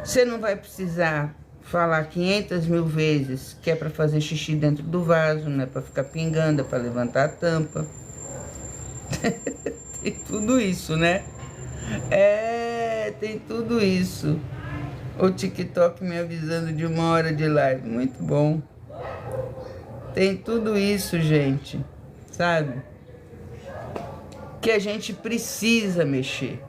Você não vai precisar falar 500 mil vezes que é para fazer xixi dentro do vaso, não é para ficar pingando, é para levantar a tampa. Tem tudo isso, né? Tem tudo isso. O TikTok me avisando de 1 hora de live. Muito bom. Tem tudo isso, gente. Sabe? Que a gente precisa mexer.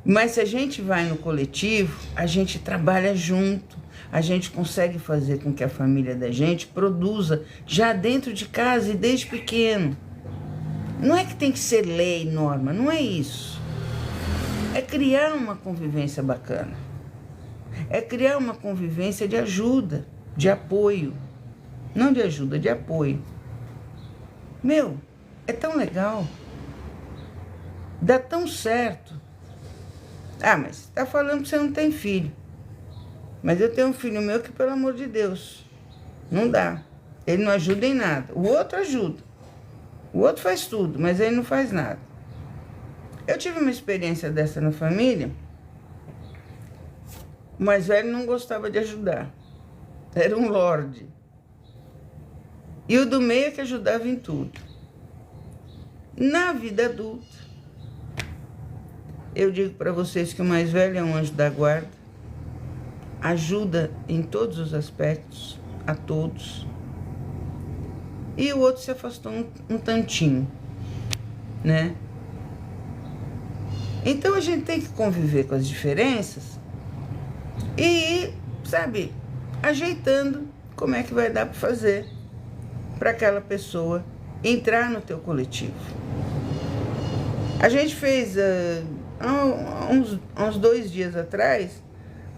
Mas se a gente vai no coletivo, a gente trabalha junto. A gente consegue fazer com que a família da gente produza já dentro de casa e desde pequeno. Não é que tem que ser lei, norma, não é isso. É criar uma convivência bacana. É criar uma convivência de ajuda, de apoio. Não de ajuda, de apoio. Meu, é tão legal. Dá tão certo. Ah, mas tá falando que você não tem filho. Mas eu tenho um filho meu que, pelo amor de Deus, não dá. Ele não ajuda em nada. O outro ajuda. O outro faz tudo, mas ele não faz nada. Eu tive uma experiência dessa na família. O mais velho não gostava de ajudar. Era um lorde. E o do meio é que ajudava em tudo. Na vida adulta, eu digo para vocês que o mais velho é um anjo da guarda. Ajuda em todos os aspectos, a todos. E o outro se afastou um tantinho, né? Então a gente tem que conviver com as diferenças e ir, sabe, ajeitando como é que vai dar para fazer para aquela pessoa entrar no teu coletivo. A gente fez, uns 2 dias atrás,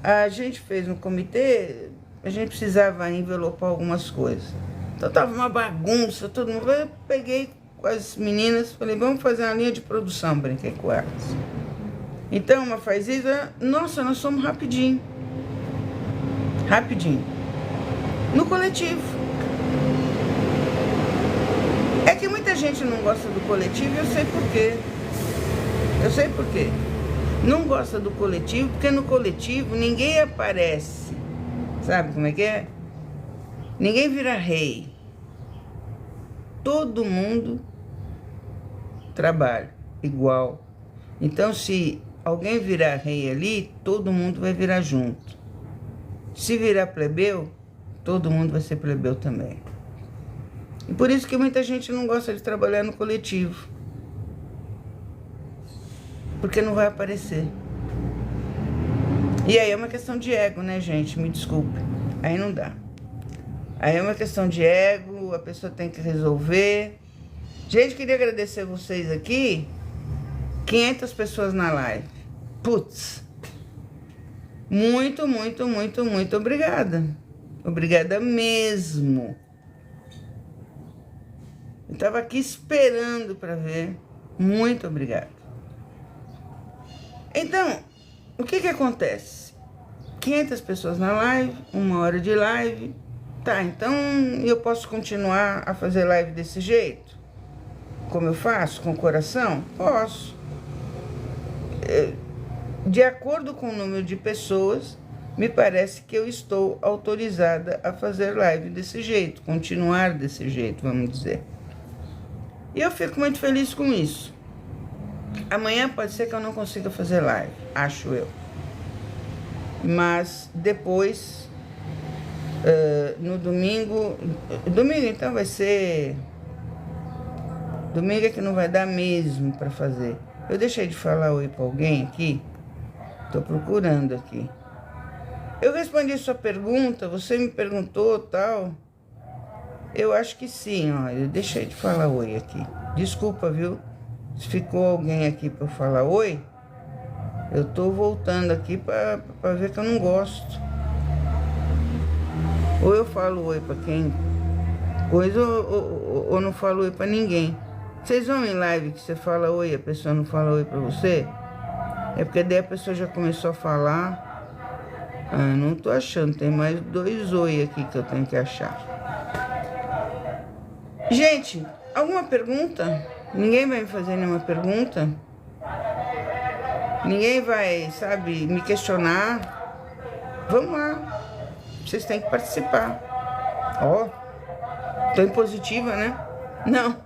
a gente fez um comitê, a gente precisava envelopar algumas coisas. Então tava uma bagunça, todo mundo. Eu peguei com as meninas, falei, vamos fazer uma linha de produção, brinquei com elas. Então, uma faz isso, nossa, nós somos rapidinho. Rapidinho. No coletivo. É que muita gente não gosta do coletivo e eu sei por quê. Eu sei por quê. Não gosta do coletivo porque no coletivo ninguém aparece. Sabe como é que é? Ninguém vira rei. Todo mundo trabalha igual. Então, se alguém virar rei ali, todo mundo vai virar junto. Se virar plebeu, todo mundo vai ser plebeu também. E por isso que muita gente não gosta de trabalhar no coletivo. Porque não vai aparecer. E aí é uma questão de ego, né, gente? Me desculpe. Aí não dá. Aí é uma questão de ego, a pessoa tem que resolver. Gente, queria agradecer vocês aqui. 500 pessoas na live. Putz. Muito, muito, muito, muito obrigada. Obrigada mesmo. Eu tava aqui esperando para ver. Muito obrigada. Então, o que acontece? 500 pessoas na live, 1 hora de live. Tá, então eu posso continuar a fazer live desse jeito? Como eu faço? Com o coração? Posso. De acordo com o número de pessoas, me parece que eu estou autorizada a fazer live desse jeito, continuar desse jeito, vamos dizer. E eu fico muito feliz com isso. Amanhã pode ser que eu não consiga fazer live, acho eu. Mas depois, no domingo... Domingo então vai ser... Domingo é que não vai dar mesmo para fazer. Eu deixei de falar oi pra alguém aqui? Tô procurando aqui. Eu respondi sua pergunta, você me perguntou tal. Eu acho que sim, ó. Eu deixei de falar oi aqui. Desculpa, viu? Se ficou alguém aqui pra eu falar oi, eu tô voltando aqui pra ver que eu não gosto. Ou eu falo oi pra quem coisa ou não falo oi pra ninguém. Vocês vão em live que você fala oi e a pessoa não fala oi pra você? É porque daí a pessoa já começou a falar. Ah, não tô achando, tem mais 2 oi aqui que eu tenho que achar. Gente, alguma pergunta? Ninguém vai me fazer nenhuma pergunta? Ninguém vai, sabe, me questionar? Vamos lá, vocês têm que participar. Ó, tô impositiva, né? Não,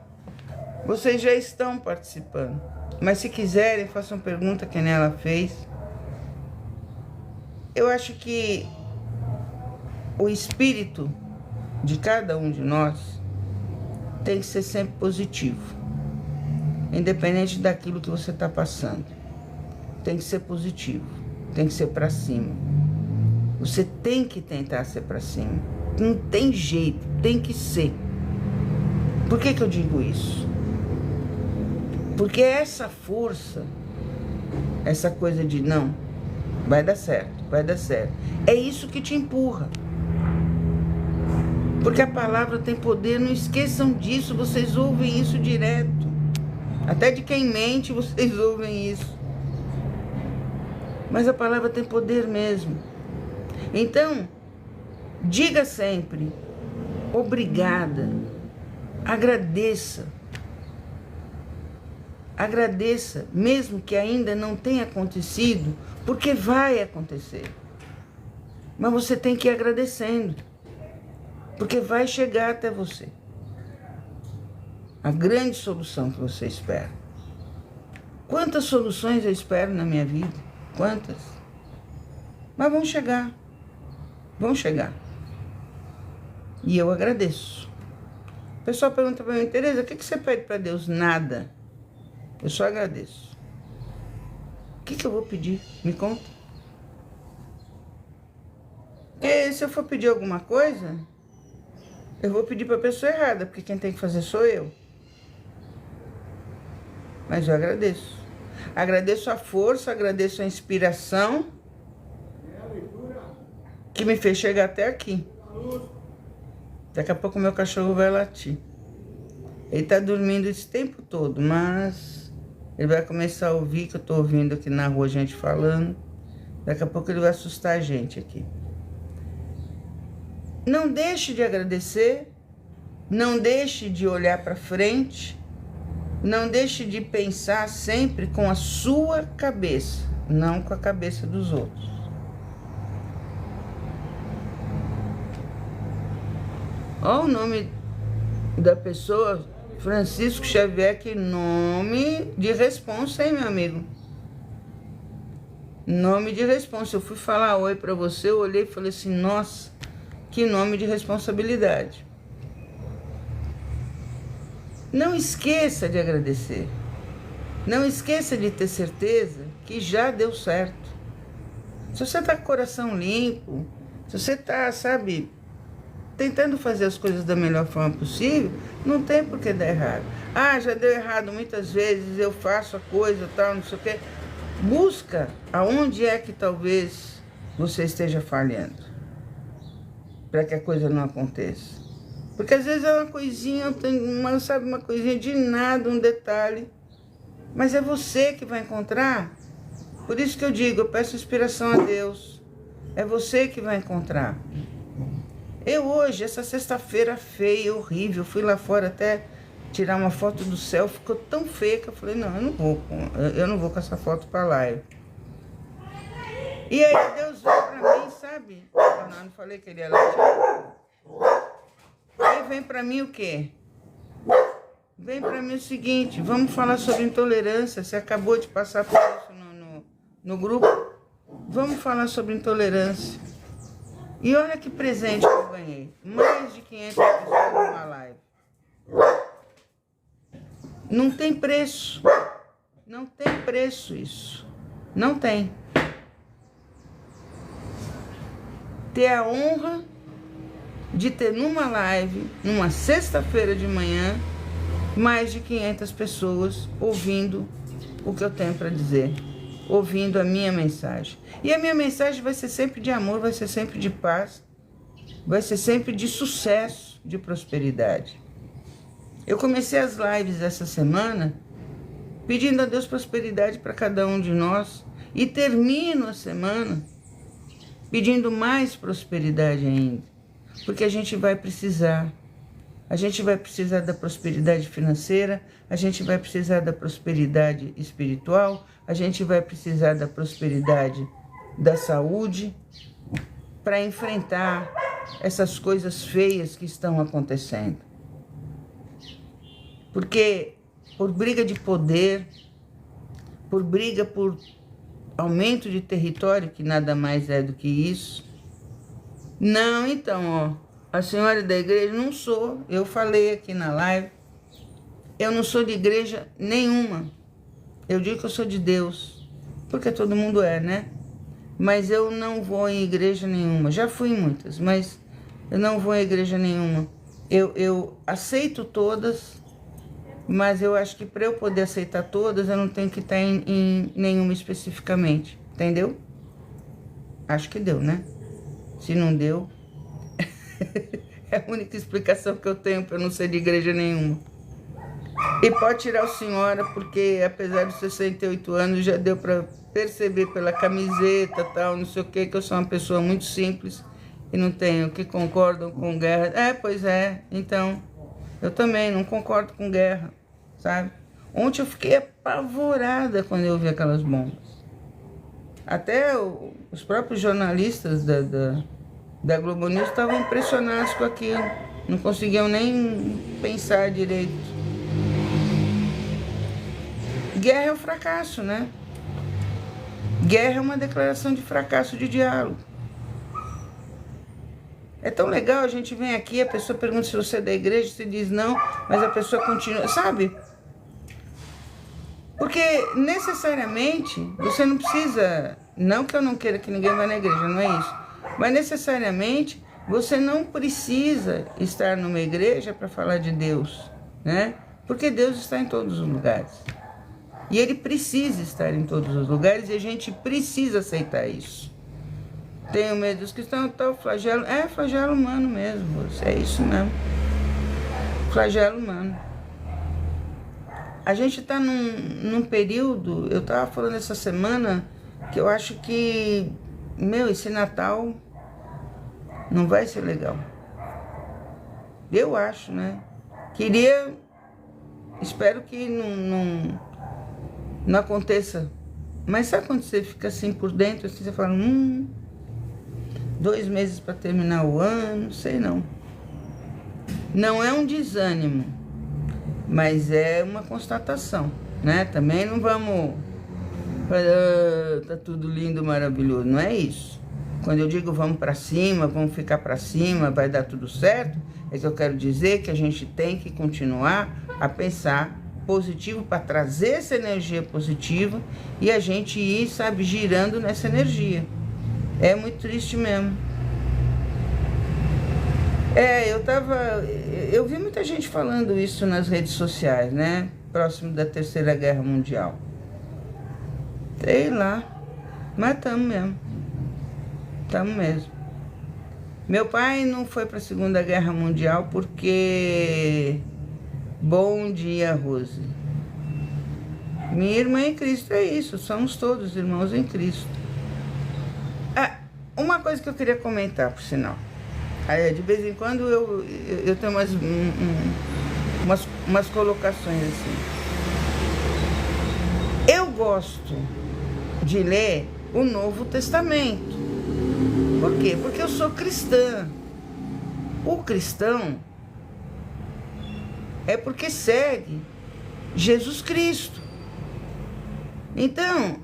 vocês já estão participando. Mas se quiserem, façam pergunta que nem ela fez. Eu acho que o espírito de cada um de nós tem que ser sempre positivo, independente daquilo que você está passando. Tem que ser positivo, tem que ser para cima. Você tem que tentar ser para cima. Não tem jeito, tem que ser. Por que eu digo isso? Porque essa força, essa coisa de não, vai dar certo, vai dar certo. É isso que te empurra. Porque a palavra tem poder, não esqueçam disso, vocês ouvem isso direto. Até de quem mente, vocês ouvem isso. Mas a palavra tem poder mesmo. Então, diga sempre, obrigada, agradeça. Agradeça, mesmo que ainda não tenha acontecido, porque vai acontecer. Mas você tem que ir agradecendo, porque vai chegar até você a grande solução que você espera. Quantas soluções eu espero na minha vida? Quantas? Mas vão chegar. Vão chegar. E eu agradeço. O pessoal pergunta para mim, Tereza, o que você pede para Deus? Nada. Eu só agradeço. O que eu vou pedir? Me conta. Porque se eu for pedir alguma coisa, eu vou pedir para a pessoa errada, porque quem tem que fazer sou eu. Mas eu agradeço. Agradeço a força, agradeço a inspiração que me fez chegar até aqui. Daqui a pouco meu cachorro vai latir. Ele tá dormindo esse tempo todo, mas ele vai começar a ouvir, que eu tô ouvindo aqui na rua gente falando. Daqui a pouco ele vai assustar a gente aqui. Não deixe de agradecer, não deixe de olhar para frente, não deixe de pensar sempre com a sua cabeça, não com a cabeça dos outros. Olha o nome da pessoa, Francisco Xavier, que nome de responsa, hein, meu amigo? Nome de responsa. Eu fui falar oi pra você, eu olhei e falei assim, nossa, que nome de responsabilidade. Não esqueça de agradecer. Não esqueça de ter certeza que já deu certo. Se você tá com o coração limpo, se você tá, sabe, tentando fazer as coisas da melhor forma possível, não tem por que dar errado. Ah, já deu errado muitas vezes, eu faço a coisa tal, não sei o quê. Busca aonde é que talvez você esteja falhando, para que a coisa não aconteça. Porque às vezes é uma coisinha, sabe, uma coisinha de nada, um detalhe, mas é você que vai encontrar. Por isso que eu digo, eu peço inspiração a Deus. É você que vai encontrar. Eu hoje, essa sexta-feira feia, horrível, fui lá fora até tirar uma foto do céu, ficou tão feia que eu falei, não, eu não vou com essa foto pra live. E aí Deus veio pra mim, sabe? Não falei que ele ia lá. Aí vem pra mim o quê? Vem pra mim o seguinte, vamos falar sobre intolerância, você acabou de passar por isso no grupo, vamos falar sobre intolerância. E olha que presente que eu ganhei. Mais de 500 pessoas numa live. Não tem preço. Não tem preço isso. Não tem. Ter a honra de ter numa live, numa sexta-feira de manhã, mais de 500 pessoas ouvindo o que eu tenho para dizer, ouvindo a minha mensagem. E a minha mensagem vai ser sempre de amor, vai ser sempre de paz, vai ser sempre de sucesso, de prosperidade. Eu comecei as lives essa semana pedindo a Deus prosperidade para cada um de nós e termino a semana pedindo mais prosperidade ainda, porque a gente vai precisar. A gente vai precisar da prosperidade financeira, a gente vai precisar da prosperidade espiritual, a gente vai precisar da prosperidade da saúde para enfrentar essas coisas feias que estão acontecendo. Porque por briga de poder, por briga por aumento de território, que nada mais é do que isso. Não, então, ó. A senhora da igreja, não sou, eu falei aqui na live, eu não sou de igreja nenhuma. Eu digo que eu sou de Deus, porque todo mundo é, né? Mas eu não vou em igreja nenhuma. Já fui em muitas, mas eu não vou em igreja nenhuma. Eu aceito todas, mas eu acho que para eu poder aceitar todas, eu não tenho que estar em nenhuma especificamente, entendeu? Acho que deu, né? Se não deu... É a única explicação que eu tenho para não ser de igreja nenhuma. E pode tirar o senhora, porque apesar de 68 anos, já deu para perceber pela camiseta, tal, não sei o que eu sou uma pessoa muito simples e não tenho que concordam com guerra. Pois é, então, eu também não concordo com guerra, sabe? Ontem eu fiquei apavorada quando eu vi aquelas bombas. Até os próprios jornalistas da Globo News estavam impressionados com aquilo. Não conseguiam nem pensar direito. Guerra é um fracasso, né? Guerra é uma declaração de fracasso de diálogo. É tão legal, a gente vem aqui, a pessoa pergunta se você é da igreja, você diz não, mas a pessoa continua, sabe? Porque necessariamente você não precisa, não que eu não queira que ninguém vá na igreja, não é isso. Mas necessariamente você não precisa estar numa igreja para falar de Deus, né? Porque Deus está em todos os lugares. E Ele precisa estar em todos os lugares e a gente precisa aceitar isso. Tenho medo dos cristãos, tal, flagelo. É flagelo humano mesmo, é isso mesmo. Flagelo humano. A gente está num período, eu estava falando essa semana, que eu acho que, esse Natal não vai ser legal. Eu acho, né? Espero que não aconteça. Mas sabe quando você fica assim por dentro, assim, você fala, 2 meses para terminar o ano, sei não. Não é um desânimo, mas é uma constatação, né? Também não vamos... tá tudo lindo, maravilhoso, não é isso. Quando eu digo vamos para cima, vamos ficar para cima, vai dar tudo certo, é que eu quero dizer que a gente tem que continuar a pensar positivo para trazer essa energia positiva e a gente ir, sabe, girando nessa energia. É muito triste mesmo. Eu vi muita gente falando isso nas redes sociais, né? Próximo da Terceira Guerra Mundial. Sei lá, mas estamos mesmo. Estamos mesmo. Meu pai não foi para a Segunda Guerra Mundial porque... Bom dia, Rose. Minha irmã em Cristo é isso, somos todos irmãos em Cristo. Uma coisa que eu queria comentar, por sinal. De vez em quando eu tenho umas colocações assim. Eu gosto de ler o Novo Testamento. Por quê? Porque eu sou cristã. O cristão é porque segue Jesus Cristo. Então,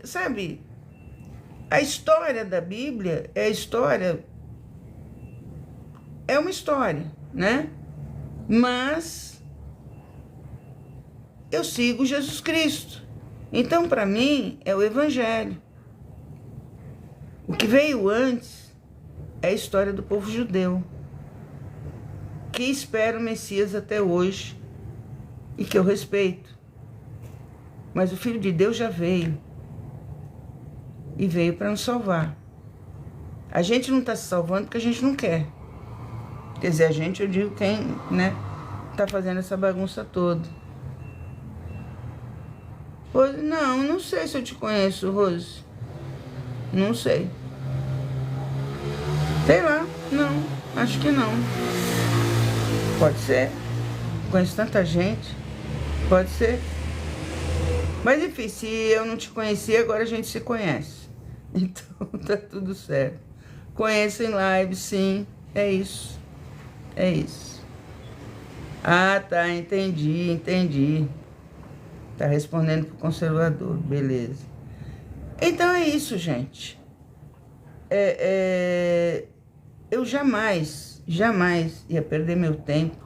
sabe, a história da Bíblia é uma história, né? Mas eu sigo Jesus Cristo. Então, para mim, é o Evangelho. O que veio antes é a história do povo judeu, que espera o Messias até hoje e que eu respeito. Mas o Filho de Deus já veio. E veio para nos salvar. A gente não está se salvando porque a gente não quer. Quer dizer, a gente, eu digo quem, né, tá fazendo essa bagunça toda. Rose, não sei se eu te conheço, Rose. Não sei. Sei lá, não, acho que não. Pode ser. Conheço tanta gente. Pode ser. Mas enfim, se eu não te conhecia, agora a gente se conhece. Então tá tudo certo. Conheço em live, sim. É isso. É isso. Ah, tá, entendi. Tá respondendo pro conservador, beleza. Então é isso, gente. Eu jamais ia perder meu tempo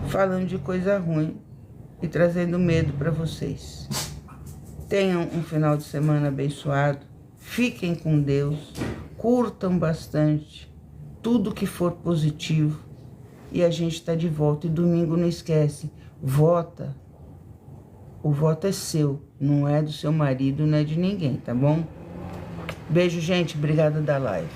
falando de coisa ruim e trazendo medo para vocês. Tenham um final de semana abençoado. Fiquem com Deus. Curtam bastante tudo que for positivo. E a gente está de volta. E domingo não esquece. Vota. O voto é seu. Não é do seu marido, não é de ninguém, tá bom? Beijo, gente. Obrigada da live.